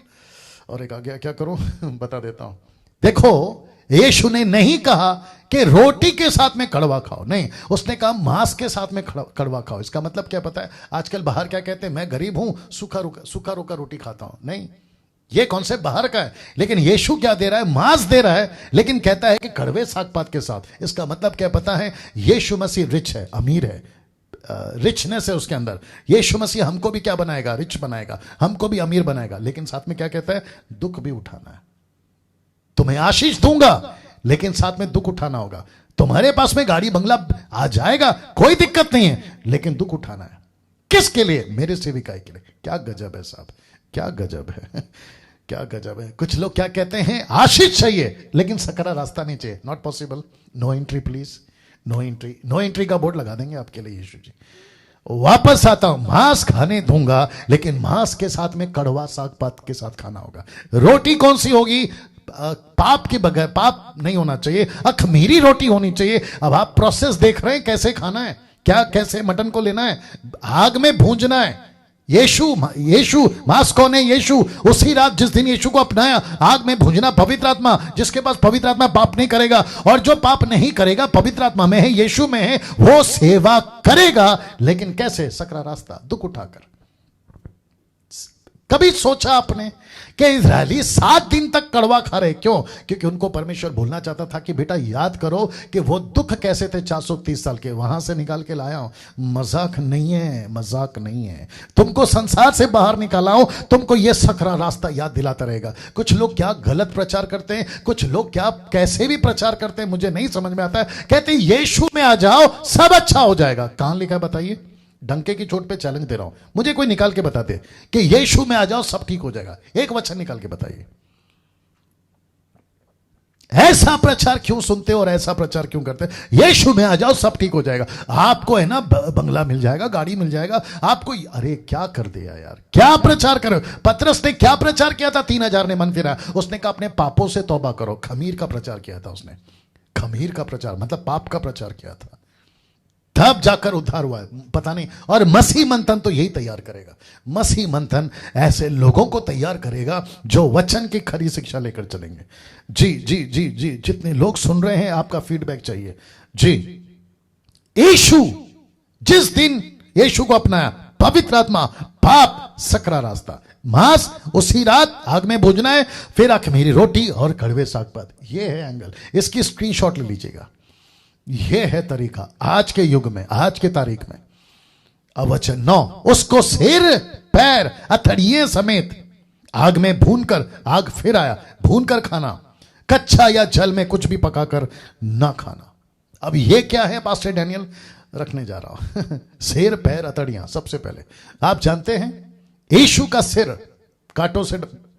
और एक आ गया, क्या करूं? बता देता हूं। देखो, यीशु ने नहीं कहा कि रोटी के साथ में कड़वा खाओ, नहीं, उसने कहा मांस के साथ में कड़वा खाओ। इसका मतलब क्या पता है? आजकल बाहर क्या कहते हैं, मैं गरीब हूं, सूखा रोका रोटी खाता हूं। नहीं, ये कॉन्सेप्ट बाहर का है। लेकिन यीशु क्या दे रहा है? मांस दे रहा है, लेकिन कहता है कि कड़वे सागपात के साथ। इसका मतलब क्या पता है? यीशु मसीह रिच है, अमीर है, रिचनेस है उसके अंदर। यीशु मसीह हमको भी क्या बनाएगा? रिच बनाएगा, हमको भी अमीर बनाएगा। लेकिन साथ में क्या कहता है? दुख भी उठाना है। तुम्हें आशीष दूंगा, लेकिन साथ में दुख उठाना होगा। तुम्हारे पास में गाड़ी बंगला आ जाएगा, कोई दिक्कत नहीं है, लेकिन दुख उठाना है। किसके लिए? मेरे सेविकाई के लिए। क्या गजब है साहब, क्या गजब है। क्या गजब है। कुछ लोग क्या कहते हैं, आशीष चाहिए लेकिन सकरा रास्ता नहीं चाहिए। Not possible, no entry please, no entry. No entry का बोर्ड लगा देंगे आपके लिए यीशु जी। वापस आता हूं, मांस खाने दूंगा लेकिन मांस के साथ में कड़वा साग पात के साथ खाना होगा। रोटी कौन सी होगी, पाप के बगैर, पाप नहीं होना चाहिए, अखमीरी रोटी होनी चाहिए। अब आप प्रोसेस देख रहे हैं कैसे खाना है, क्या कैसे मटन को लेना है, आग में भूंजना है। यीशु मांस कौन है, यीशु। उसी रात जिस दिन यीशु को अपनाया, आग में भूंजना पवित्र आत्मा। जिसके पास पवित्र आत्मा पाप नहीं करेगा, और जो पाप नहीं करेगा पवित्र आत्मा में है, यीशु में है, वो सेवा करेगा। लेकिन कैसे, सकरा रास्ता, दुख उठाकर। कभी सोचा आपने कि इजरायली 7 दिन तक कड़वा खा रहे, क्यों? क्योंकि उनको परमेश्वर भूलना चाहता था कि बेटा याद करो कि वो दुख कैसे थे 430 साल के, वहां से निकाल के लाया हूं। मजाक नहीं है, मजाक नहीं है। तुमको संसार से बाहर निकाला हूं, तुमको ये सकरा रास्ता याद दिलाता रहेगा। कुछ लोग क्या गलत प्रचार करते हैं, कुछ लोग क्या कैसे भी प्रचार करते हैं, मुझे नहीं समझ में आता है। कहते हैं यीशु में आ जाओ सब अच्छा हो जाएगा। कहां लिखा है बताइए? डंके की चोट पे चैलेंज दे रहा हूं, मुझे कोई निकाल के बताते कि यीशु में आ जाओ सब ठीक हो जाएगा। एक वचन निकाल के बताइए। ऐसा प्रचार क्यों सुनते हो और ऐसा प्रचार क्यों करते हैं? यीशु में आ जाओ सब ठीक हो जाएगा। आपको है ना बंगला मिल जाएगा, गाड़ी मिल जाएगा आपको। अरे क्या कर दिया यार, क्या प्रचार करो। पतरस ने क्या प्रचार किया था? 3000 ने मन फिरा। उसने कहा अपने पापों से तौबा करो। खमीर का प्रचार किया था उसने। खमीर का प्रचार मतलब पाप का प्रचार किया था, तब जाकर उद्धार हुआ है। पता नहीं। और मसीह मंथन तो यही तैयार करेगा। मसीह मंथन ऐसे लोगों को तैयार करेगा जो वचन की खरी शिक्षा लेकर चलेंगे। जी जी जी जी, जितने लोग सुन रहे हैं आपका फीडबैक चाहिए जी। यीशु जिस दिन यीशु को अपनाया, पवित्र आत्मा, पाप, सकरा रास्ता, मांस उसी रात आग में भूजना है, फिर अखमीरी रोटी और कड़वे साग पात। ये है एंगल। इसकी स्क्रीनशॉट ले लीजिएगा। यह है तरीका आज के युग में, आज के तारीख में। अब वचन 9, उसको सिर पैर हथड़िए समेत आग में भूनकर, आग फिर आया, भूनकर खाना, कच्चा या जल में कुछ भी पकाकर ना खाना। अब यह क्या है पास्टर डैनियल? रखने जा रहा हूं। सिर पैर हथड़ियां। सबसे पहले आप जानते हैं यीशु का सिर कांटों से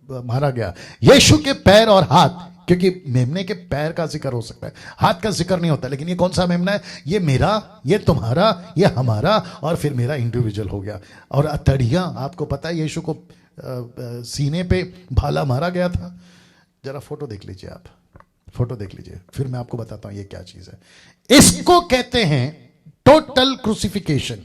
मारा गया, यीशु के पैर और हाथ, क्योंकि मेमने के पैर का जिक्र हो सकता है, हाथ का जिक्र नहीं होता। लेकिन ये कौन सा मेमना है? ये मेरा, ये तुम्हारा, ये हमारा, और फिर मेरा इंडिविजुअल हो गया। और अतड़ियां, आपको पता है यीशु को सीने पे भाला मारा गया था। जरा फोटो देख लीजिए, आप फोटो देख लीजिए, फिर मैं आपको बताता हूं ये क्या चीज है। इसको कहते हैं टोटल क्रूसिफिकेशन,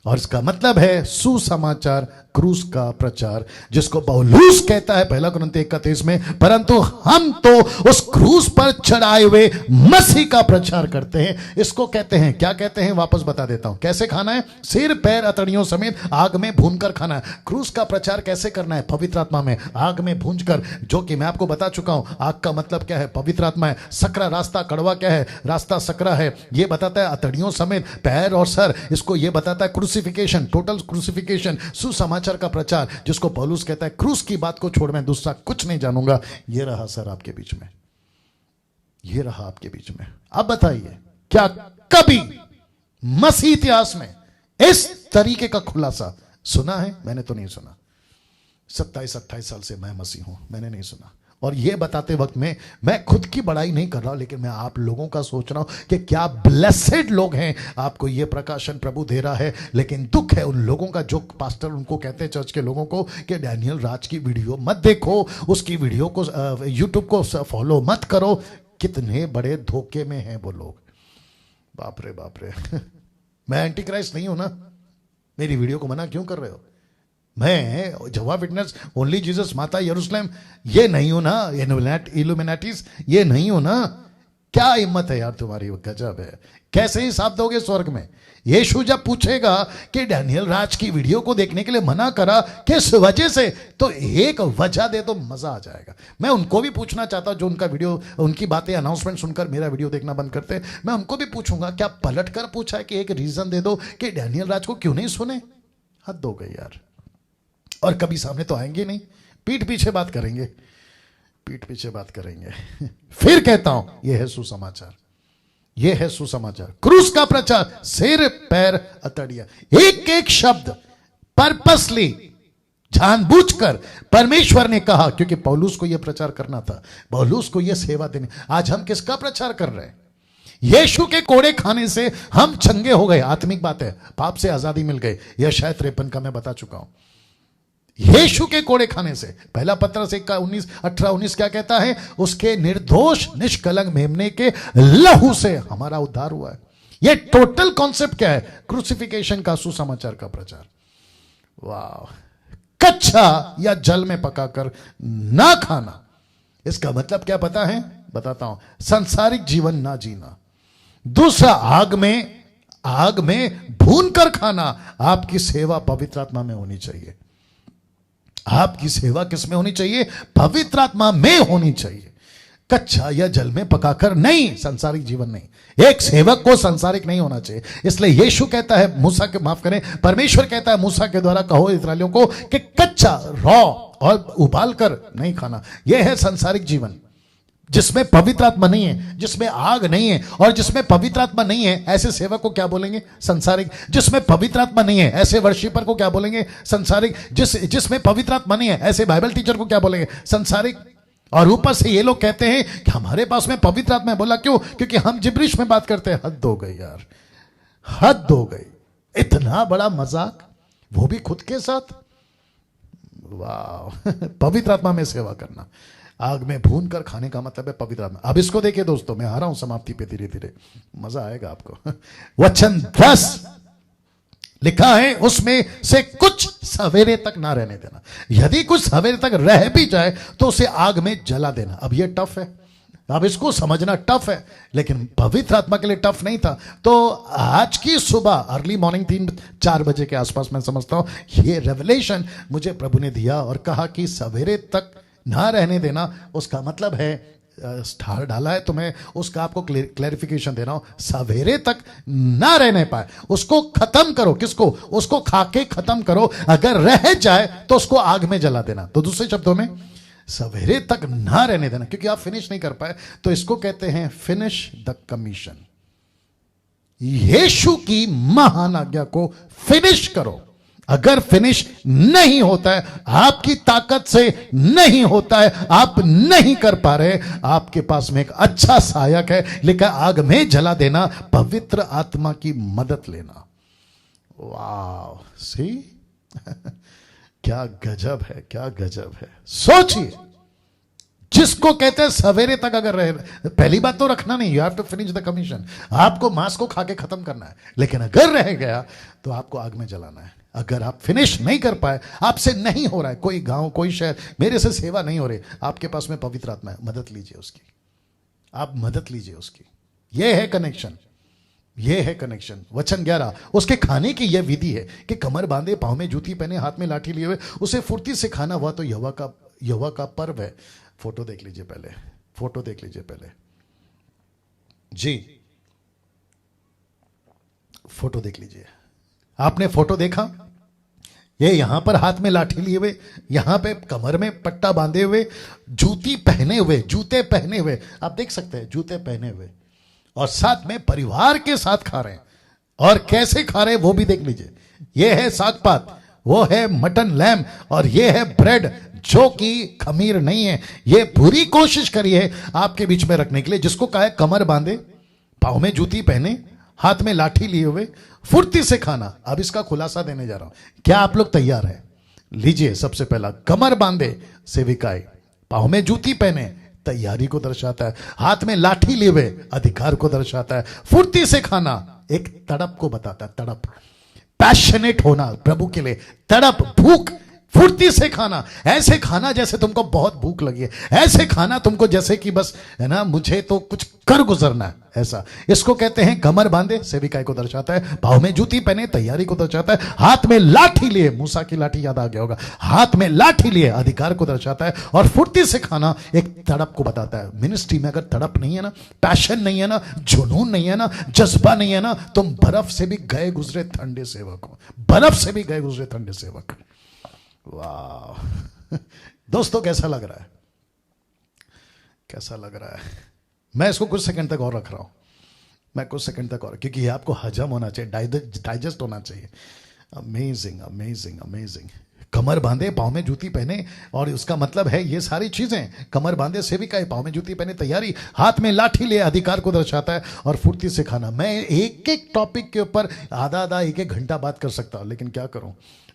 और इसका मतलब है सुसमाचार, क्रूस का प्रचार, जिसको पौलुस कहता है 1 कुरिन्थी 31 में, परंतु हम तो उस क्रूस पर चढ़ाए हुए मसीह का प्रचार करते हैं। इसको कहते हैं, क्या कहते हैं? वापस बता देता हूं कैसे खाना है। सिर पैर अतड़ियों समेत आग में भूनकर खाना है। क्रूस का प्रचार कैसे करना है? पवित्र आत्मा में, आग में भूनकर, जो कि मैं आपको बता चुका हूं। आग का मतलब क्या है? पवित्र आत्मा है। सकरा रास्ता, कड़वा क्या है? रास्ता सकरा है। यह बताता है अतड़ियों समेत पैर और सर, इसको यह बताता है क्रूसिफिकेशन, टोटल क्रूसिफिकेशन, सुसमाचार का प्रचार, जिसको पौलुस कहता है क्रूस की बात को छोड़ मैं दूसरा कुछ नहीं जानूंगा। ये रहा सर आपके बीच में, ये रहा आपके बीच में। अब बताइए, क्या कभी मसीह इतिहास में इस तरीके का खुलासा सुना है? मैंने तो नहीं सुना। 27-28 साल से मैं मसीह हूं, मैंने नहीं सुना। और ये बताते वक्त में मैं खुद की बड़ाई नहीं कर रहा, लेकिन मैं आप लोगों का सोच रहा हूं कि क्या ब्लेसेड लोग हैं, आपको ये प्रकाशन प्रभु दे रहा है। लेकिन दुख है उन लोगों का जो पास्टर उनको कहते हैं, चर्च के लोगों को, कि डैनियल राज की वीडियो मत देखो, उसकी वीडियो को यूट्यूब को फॉलो मत करो। कितने बड़े धोखे में हैं वो लोग, बाप रे बाप रे। मैं एंटी क्राइस्ट नहीं हूं ना, मेरी वीडियो को मना क्यों कर रहे हो? मैं जवा विटनेस, ओनली जीसस, माता यरूशलेम, ये नहीं हो ना, इल्यूमिनाटीज, ये नहीं हो ना। क्या हिम्मत है यार तुम्हारी, गजब है। कैसे हिसाब दोगे स्वर्ग में? यीशु जब पूछेगा कि डैनियल राज की वीडियो को देखने के लिए मना करा किस वजह से, तो एक वजह दे तो मजा आ जाएगा। मैं उनको भी पूछना चाहता हूं जो उनका वीडियो, उनकी बातें, अनाउंसमेंट सुनकर मेरा वीडियो देखना बंद करते हैं। मैं उनको भी पूछूंगा, क्या पलट कर पूछा है कि एक रीजन दे दो कि डैनियल राज को क्यों नहीं सुने? हद हो गई यार। और कभी सामने तो आएंगे नहीं, पीठ पीछे बात करेंगे, पीठ पीछे बात करेंगे। फिर कहता हूं, यह है सुसमाचार, यह है सुसमाचार, क्रूस का प्रचार, सिर पैर अतड़िया, एक एक शब्द पर्पसली जानबूझकर परमेश्वर ने कहा, क्योंकि पौलुस को यह प्रचार करना था, पौलुस को यह सेवा देनी। आज हम किसका प्रचार कर रहे हैं? यीशु के कोड़े खाने से हम चंगे हो गए, आत्मिक बात है, पाप से आजादी मिल गई। यह शायद 53 का मैं बता चुका हूं। यीशु के कोड़े खाने से, पहला पत्रस 1:18-19 क्या कहता है? उसके निर्दोष निष्कलंक मेमने के लहू से हमारा उद्धार हुआ है। यह टोटल कॉन्सेप्ट क्या है? क्रूसिफिकेशन का, सुसमाचार का प्रचार। वाह! कच्चा या जल में पकाकर ना खाना, इसका मतलब क्या पता है? बताता हूं। सांसारिक जीवन ना जीना। दूसरा, आग में भून कर खाना। आपकी सेवा पवित्र आत्मा में होनी चाहिए। आपकी सेवा किस में होनी चाहिए? पवित्र आत्मा में होनी चाहिए। कच्चा या जल में पकाकर नहीं, सांसारिक जीवन नहीं। एक सेवक को सांसारिक नहीं होना चाहिए। इसलिए यीशु कहता है, मूसा के, माफ करें, परमेश्वर कहता है मूसा के द्वारा, कहो इस्राएलियों को कि कच्चा, रॉ और उबाल कर नहीं खाना। यह है सांसारिक जीवन, जिसमें पवित्र आत्मा नहीं है, जिसमें आग नहीं है और जिसमें पवित्र आत्मा नहीं है। ऐसे सेवक को क्या बोलेंगे? संसारिक। जिसमें पवित्र आत्मा नहीं है, ऐसे वर्शिपर को क्या बोलेंगे? संसारिक। जिसमें पवित्र आत्मा नहीं है, ऐसे बाइबल टीचर को क्या बोलेंगे? संसारिक। और ऊपर से ये लोग कहते हैं कि हमारे पास में पवित्र आत्मा है। बोला क्यों? क्योंकि हम जिब्रिश में बात करते हैं। हद हो गई यार, हद हो गई। इतना बड़ा मजाक, वो भी खुद के साथ। वाह! पवित्र आत्मा में सेवा करना, आग में भून कर खाने का मतलब है पवित्र आत्मा। अब इसको देखिए दोस्तों, मैं आ रहा हूं समाप्ति पे धीरे धीरे, मजा आएगा आपको। वचन 10 लिखा है, उसमें से कुछ सवेरे तक ना रहने देना। यदि कुछ सवेरे तक रह भी जाए तो उसे आग में जला देना। अब ये टफ है, अब इसको समझना टफ है, लेकिन पवित्र आत्मा के लिए टफ नहीं था। तो आज की सुबह अर्ली मॉर्निंग 3-4 बजे के आसपास मैं समझता हूं ये रेवलेशन मुझे प्रभु ने दिया और कहा कि सवेरे तक ना रहने देना। उसका मतलब है, स्टार डाला है तो मैं उसका आपको क्लैरिफिकेशन दे रहा हूं। सवेरे तक ना रहने पाए, उसको खत्म करो। किसको? उसको खा के खत्म करो। अगर रह जाए तो उसको आग में जला देना। तो दूसरे शब्दों में, सवेरे तक ना रहने देना, क्योंकि आप फिनिश नहीं कर पाए तो इसको कहते हैं फिनिश द कमीशन। यीशु की महान आज्ञा को फिनिश करो। अगर फिनिश नहीं होता है, आपकी ताकत से नहीं होता है, आप नहीं कर पा रहे, आपके पास में एक अच्छा सहायक है, लेकिन आग में जला देना, पवित्र आत्मा की मदद लेना। वाह! सी क्या गजब है, क्या गजब है। सोचिए, जिसको कहते हैं सवेरे तक अगर रहे, पहली बात तो रखना नहीं, you have to finish the commission. आपको मांस को खा के खत्म करना है, लेकिन अगर रह गया तो आपको आग में जलाना है। अगर आप फिनिश नहीं कर पाए, आपसे नहीं हो रहा है, कोई गांव, कोई शहर, मेरे से सेवा नहीं हो रही, आपके पास में पवित्र आत्मा है, मदद लीजिए उसकी। आप मदद लीजिए उसकी। यह है कनेक्शन, यह है कनेक्शन। वचन 11, उसके खाने की यह विधि है कि कमर बांधे, पांव में जूती पहने, हाथ में लाठी लिए हुए उसे फुर्ती से खाना। हुआ तो यहोवा का पर्व है। फोटो देख लीजिए पहले, फोटो देख लीजिए पहले जी, फोटो देख लीजिए। आपने फोटो देखा? ये यहां पर हाथ में लाठी लिए हुए, यहां पे कमर में पट्टा बांधे हुए, जूती पहने हुए, जूते पहने हुए, आप देख सकते हैं जूते पहने हुए, और साथ में परिवार के साथ खा रहे हैं। और कैसे खा रहे हैं वो भी देख लीजिए। ये है साग पात, वो है मटन लैम, और ये है ब्रेड जो कि खमीर नहीं है। ये पूरी कोशिश करिए आपके बीच में रखने के लिए, जिसको कहा है कमर बांधे, पांव में जूती पहने, हाथ में लाठी लिए हुए, फुर्ती से खाना। अब इसका खुलासा देने जा रहा हूं, क्या आप लोग तैयार हैं? लीजिए, सबसे पहला, कमर बांधे सेविकाई, पांव में जूती पहने, तैयारी को दर्शाता है, हाथ में लाठी लिए हुए अधिकार को दर्शाता है, फुर्ती से खाना एक तड़प को बताता है, तड़प, पैशनेट होना प्रभु के लिए, तड़प, भूख, फुर्ती से खाना। ऐसे खाना जैसे तुमको बहुत भूख लगी है, ऐसे खाना तुमको जैसे कि बस है ना, मुझे तो कुछ कर गुजरना है, ऐसा। इसको कहते हैं कमर बांधे, सेविकाई को दर्शाता है, पांव में जूती पहने, तैयारी को दर्शाता है, हाथ में लाठी लिए, मूसा की लाठी याद आ गया होगा, हाथ में लाठी लिए अधिकार को दर्शाता है, और फुर्ती से खाना एक तड़प को बताता है। मिनिस्ट्री में अगर तड़प नहीं है ना, पैशन नहीं है ना, जुनून नहीं है ना, जज्बा नहीं है ना, तुम बर्फ से भी गए गुजरे ठंडे सेवक हो, बर्फ से भी गए गुजरे ठंडे सेवक। वाह! दोस्तों कैसा लग रहा है? कैसा लग रहा है? मैं इसको कुछ सेकंड तक और रख रहा हूं, मैं कुछ सेकंड तक और, क्योंकि ये आपको हजम होना चाहिए, डाइजेस्ट होना चाहिए। Amazing, amazing, amazing. कमर बांधे, पाँव में जूती पहने, और उसका मतलब है ये सारी चीजें, कमर बांधे सेविका है, पाँव में जूती पहने तैयारी, हाथ में लाठी ले, अधिकार को दर्शाता है, और फुर्ती से खाना। मैं एक एक टॉपिक के ऊपर आधा आधा एक एक घंटा बात कर सकता हूं, लेकिन क्या करूं,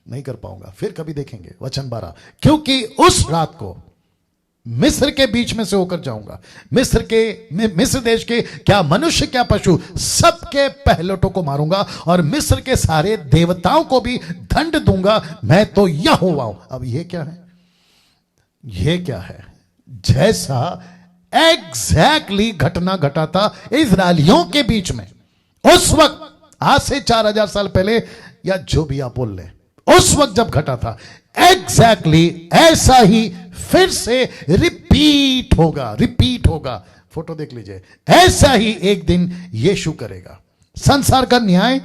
नहीं कर पाऊंगा। फिर कभी देखेंगे। वचन 12, क्योंकि उस रात को मिस्र के बीच में से होकर जाऊंगा, मिस्र देश के क्या मनुष्य क्या पशु सबके पहलौठों को मारूंगा, और मिस्र के सारे देवताओं को भी दंड दूंगा, मैं तो यहोवा हूं। अब ये क्या है, ये क्या है? जैसा एग्जैक्टली घटना घटा था इजरायलियों के बीच में उस वक्त, आज से 4000 साल पहले, या जो भी आप बोल ले, उस वक्त जब घटा था, एग्जैक्टली ऐसा ही फिर से रिपीट होगा, रिपीट होगा। फोटो देख लीजिए। ऐसा ही एक दिन यीशु करेगा। संसार का न्याय,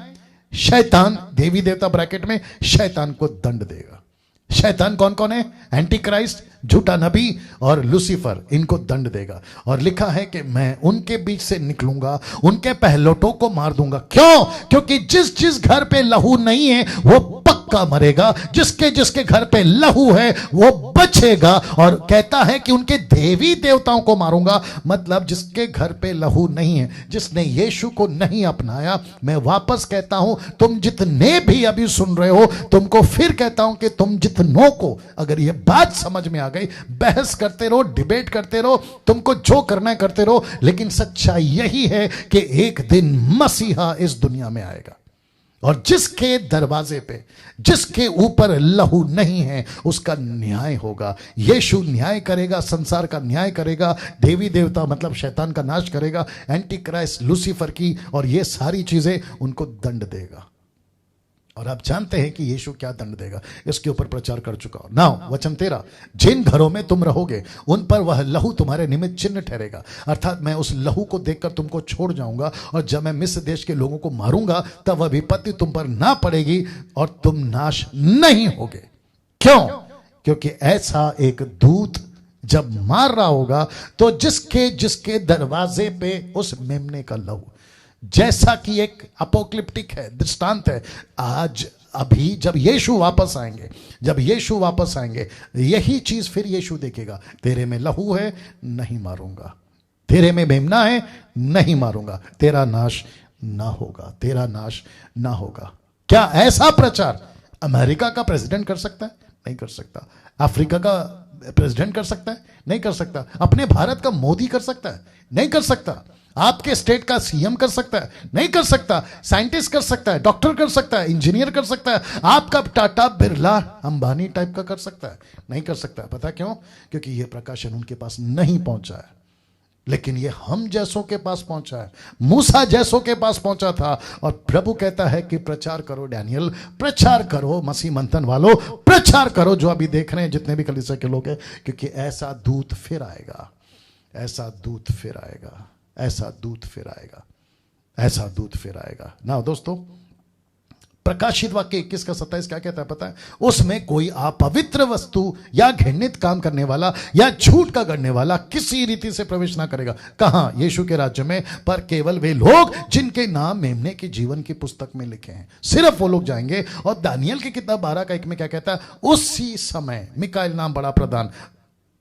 शैतान, देवी देवता ब्रैकेट में, शैतान को दंड देगा। शैतान कौन कौन है? एंटी क्राइस्ट, झूठा नबी और लूसीफर, इनको दंड देगा। और लिखा है कि मैं उनके बीच से निकलूंगा, उनके पहलौठों को मार दूंगा। क्यों? क्योंकि जिस घर पे लहू नहीं है वो पक्का मरेगा, जिसके घर पे लहू है वो बचेगा। और कहता है कि उनके देवी देवताओं को मारूंगा, मतलब जिसके घर पे लहू नहीं है, जिसने यीशु को नहीं अपनाया। मैं वापस कहता हूं, तुम जितने भी अभी सुन रहे हो, तुमको फिर कहता हूं कि तुम जितनों को अगर ये बात समझ में आ गई, बहस करते रहो, डिबेट करते रहो, तुमको जो करना है करते रहो, लेकिन सच्चाई यही है कि एक दिन मसीहा इस दुनिया में आएगा, और जिसके दरवाजे पे, जिसके ऊपर लहू नहीं है, उसका न्याय होगा। यीशु न्याय करेगा, संसार का न्याय करेगा, देवी देवता मतलब शैतान का नाश करेगा, एंटी क्राइस्ट लूसीफर की और ये सारी चीजें उनको दंड देगा। और आप जानते हैं कि यीशु क्या दंड देगा, इसके ऊपर प्रचार कर चुका हूं। नाउ वचन 13, जिन घरों में तुम रहोगे उन पर वह लहू तुम्हारे निमित्त चिन्ह ठहरेगा। अर्थात मैं उस लहू को देखकर तुमको छोड़ जाऊंगा, और जब मैं मिस्र देश के लोगों को मारूंगा तब वह विपत्ति तुम पर ना पड़ेगी और तुम नाश नहीं होगे। क्यों? क्योंकि ऐसा एक दूत जब मार रहा होगा तो जिसके दरवाजे पे उस मेमने का लहू, जैसा कि एक अपोक्लिप्टिक है, दृष्टांत है। आज अभी जब यीशु वापस आएंगे, यही चीज फिर यीशु देखेगा। तेरे में लहू है, नहीं मारूंगा। तेरे में मेमना है, नहीं मारूंगा। तेरा नाश ना होगा। क्या ऐसा प्रचार अमेरिका का प्रेसिडेंट कर सकता है? नहीं कर सकता। अफ्रीका का प्रेसिडेंट कर सकता है? नहीं कर सकता। अपने भारत का मोदी कर सकता है? नहीं कर सकता। आपके स्टेट का सीएम कर सकता है? नहीं कर सकता। साइंटिस्ट कर सकता है, डॉक्टर कर सकता है, इंजीनियर कर सकता है, आपका टाटा बिरला अंबानी टाइप का कर सकता है? नहीं कर सकता। पता क्यों? क्योंकि यह प्रकाशन उनके पास नहीं पहुंचा है, लेकिन ये हम जैसों के पास पहुंचा है, मूसा जैसों के पास पहुंचा था। और प्रभु कहता है कि प्रचार करो डैनियल, प्रचार करो मसीह मंथन वालों, प्रचार करो जो अभी देख रहे हैं जितने भी कलीसिया के लोग हैं, क्योंकि ऐसा दूत फिर आएगा, ऐसा दूत फिर आएगा। ना दोस्तों, प्रकाशित वाक्य 21 का 27 क्या कहता है पता है? उसमें कोई अपवित्र वस्तु या घृणित काम करने वाला या झूठ का गढ़ने वाला किसी रीति से प्रवेश ना करेगा। कहां? यीशु के राज्य में। पर केवल वे लोग जिनके नाम मेमने के जीवन की पुस्तक में लिखे हैं, सिर्फ वो लोग जाएंगे। और दानियल की किताब 12:1 में क्या कहता है? उसी समय मिकाएल नाम बड़ा प्रधान,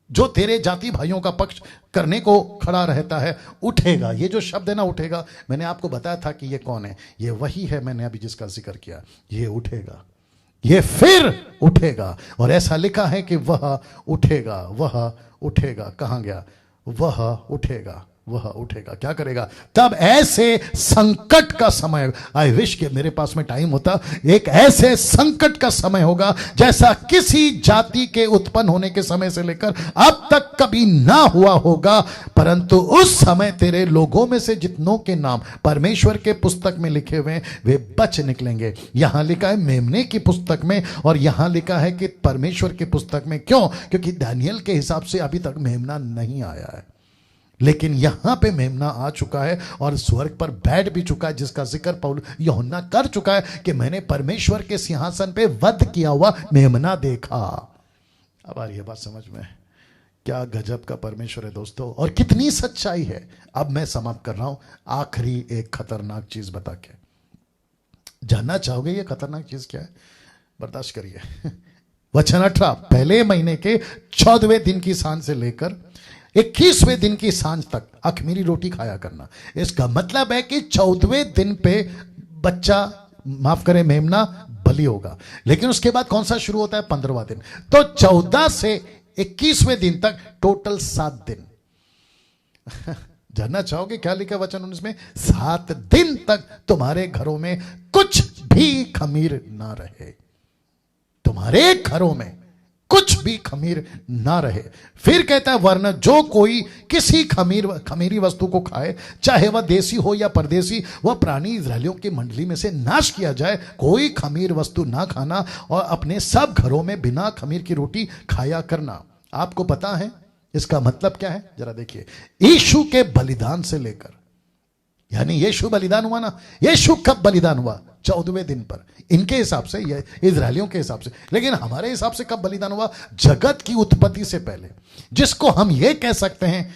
जो तेरे जाति भाइयों का पक्ष करने को खड़ा रहता है, उठेगा। ये जो शब्द है ना, उठेगा, मैंने आपको बताया था कि ये कौन है। ये वही है मैंने अभी जिसका जिक्र किया। ये उठेगा, ये फिर उठेगा। और ऐसा लिखा है कि वह उठेगा। कहां गया? वह उठेगा। क्या करेगा? तब ऐसे संकट का समय, आई विश कि मेरे पास में टाइम होता, एक ऐसे संकट का समय होगा जैसा किसी जाति के उत्पन्न होने के समय से लेकर अब तक कभी ना हुआ होगा। परंतु उस समय तेरे लोगों में से जितनों के नाम परमेश्वर के पुस्तक में लिखे हुए वे बच निकलेंगे। यहां लिखा है मेमने की पुस्तक में, और यहां लिखा है कि परमेश्वर की पुस्तक में। क्यों? क्योंकि दानियल के हिसाब से अभी तक मेमना नहीं आया है, लेकिन यहां पे मेमना आ चुका है और स्वर्ग पर बैठ भी चुका है, जिसका जिक्र पौलुस यूहन्ना कर चुका है कि मैंने परमेश्वर के सिंहासन पे वध किया हुआ मेमना देखा। अब आ रही है बात समझ में? क्या गजब का परमेश्वर है दोस्तों, और कितनी सच्चाई है। अब मैं समाप्त कर रहा हूं आखिरी एक खतरनाक चीज बता के। जानना चाहोगे ये खतरनाक चीज क्या है? बर्दाश्त करिए। वचन 18, पहले महीने के 14वें दिन की सांझ से लेकर 21वें दिन की सांझ तक अख़मीरी रोटी खाया करना। इसका मतलब है कि 14वें दिन पे बच्चा, माफ करें, मेमना बलि होगा। लेकिन उसके बाद कौन सा शुरू होता है? 15वां दिन। तो 14 से 21वें दिन तक टोटल 7 दिन। जानना चाहोगे क्या लिखा वचन 19 में? 7 दिन तक तुम्हारे घरों में कुछ भी खमीर ना रहे। तुम्हारे घरों में कुछ भी खमीर ना रहे। फिर कहता है, वरना जो कोई किसी खमीरी वस्तु को खाए, चाहे वह देसी हो या परदेसी, वह प्राणी इजरायलियों की मंडली में से नाश किया जाए। कोई खमीर वस्तु ना खाना और अपने सब घरों में बिना खमीर की रोटी खाया करना। आपको पता है इसका मतलब क्या है? जरा देखिए, यीशु के बलिदान से लेकर, यानी यीशु बलिदान हुआ ना, यीशु कब बलिदान हुआ? 14वें दिन पर, इनके हिसाब से, ये इजरायलियों के हिसाब से। लेकिन हमारे हिसाब से कब बलिदान हुआ? जगत की उत्पत्ति से पहले, जिसको हम ये कह सकते हैं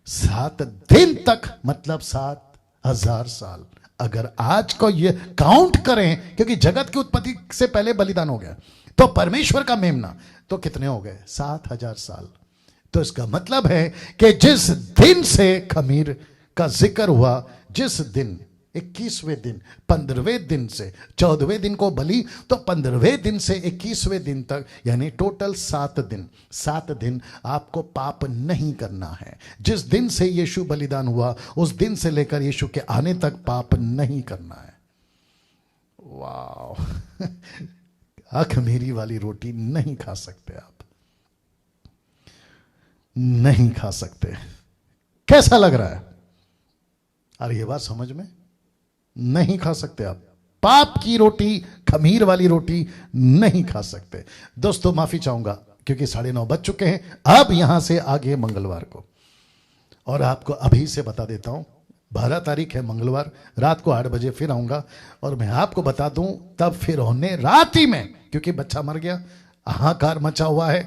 7 दिन तक, मतलब 7000 साल। अगर आज को ये काउंट करें, क्योंकि जगत की उत्पत्ति से पहले बलिदान हो गया, तो परमेश्वर का मेमना तो कितने हो गए? 7000 साल। तो इसका मतलब है कि जिस दिन से खमीर का जिक्र हुआ, जिस दिन 21वें दिन, 15वें दिन से 14वें दिन को बलि, तो 15वें दिन से 21वें दिन तक, यानी टोटल 7 दिन। 7 दिन आपको पाप नहीं करना है। जिस दिन से यीशु बलिदान हुआ, उस दिन से लेकर यीशु के आने तक पाप नहीं करना है। वाह! अख़मीरी वाली रोटी नहीं खा सकते आप, नहीं खा सकते। कैसा लग रहा है? अरे ये बात समझ में नहीं खा सकते आप। पाप की रोटी, खमीर वाली रोटी नहीं खा सकते। दोस्तों माफी चाहूंगा क्योंकि 9:30 बज चुके हैं। अब यहां से आगे मंगलवार को, और आपको अभी से बता देता हूं, 12 तारीख है मंगलवार, रात को 8 बजे फिर आऊंगा। और मैं आपको बता दूं, तब फिर होने रात ही में, क्योंकि बच्चा मर गया, हाहाकार मचा हुआ है,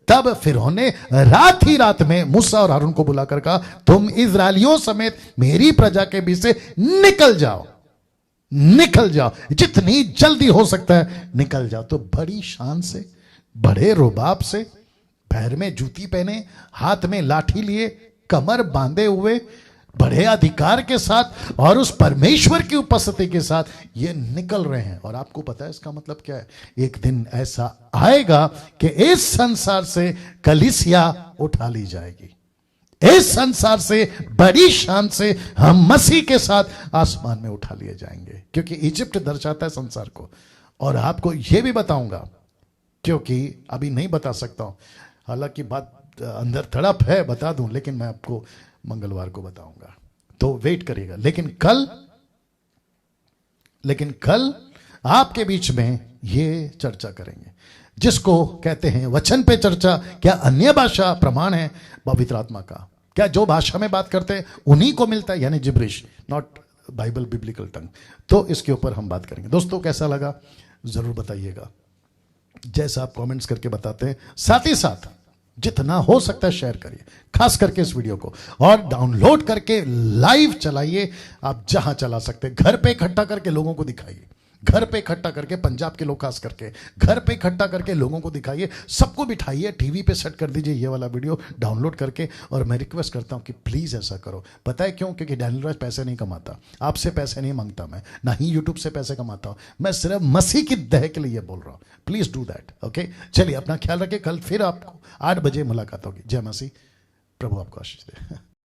तब फिर होने रात में मूसा और हारून को बुलाकर कहा, तुम इजरायलियों समेत मेरी प्रजा के बीच से निकल जाओ, निकल जाओ, जितनी जल्दी हो सकता है निकल जाओ। तो बड़ी शान से, बड़े रुबाब से, पैर में जूती पहने, हाथ में लाठी लिए, कमर बांधे हुए, बड़े अधिकार के साथ और उस परमेश्वर की उपस्थिति के साथ ये निकल रहे हैं। और आपको पता है इसका मतलब क्या है? एक दिन ऐसा आएगा कि इस संसार से कलीसिया उठा ली जाएगी। इस संसार से बड़ी शान से हम मसीह के साथ आसमान में उठा लिए जाएंगे, क्योंकि इजिप्ट दर्शाता है संसार को। और आपको यह भी बताऊंगा, क्योंकि अभी नहीं बता सकता हूं, हालांकि बात अंदर तड़प है, बता दूं, लेकिन मैं आपको मंगलवार को बताऊंगा, तो वेट करिएगा। लेकिन कल आपके बीच में ये चर्चा करेंगे, जिसको कहते हैं वचन पे चर्चा। क्या अन्य भाषा प्रमाण है पवित्र आत्मा का? क्या जो भाषा में बात करते हैं उन्हीं को मिलता है, यानी जिब्रिश, नॉट बाइबल बिब्लिकल टंग? तो इसके ऊपर हम बात करेंगे। दोस्तों कैसा लगा जरूर बताइएगा, जैसा आप कमेंट्स करके बताते हैं। साथ ही साथ जितना हो सकता है शेयर करिए, खास करके इस वीडियो को, और डाउनलोड करके लाइव चलाइए। आप जहां चला सकते हैं, घर पे इकट्ठा करके लोगों को दिखाइए, घर पे इकट्ठा करके, पंजाब के लोग खास करके घर पे इकट्ठा करके लोगों को दिखाइए, सबको बिठाइए, टीवी पे सेट कर दीजिए ये वाला वीडियो डाउनलोड करके। और मैं रिक्वेस्ट करता हूं कि प्लीज ऐसा करो। पता है क्यों? क्योंकि डैनियल राज पैसे नहीं कमाता, आपसे पैसे नहीं मांगता, मैं ना ही यूट्यूब से पैसे कमाता हूं, मैं सिर्फ मसीह की दया के लिए बोल रहा हूं। Please do that, okay? चलिए अपना ख्याल रखिए, कल फिर आपको 8 बजे मुलाकात होगी। जय मसीह, प्रभु आपको आशीष दे।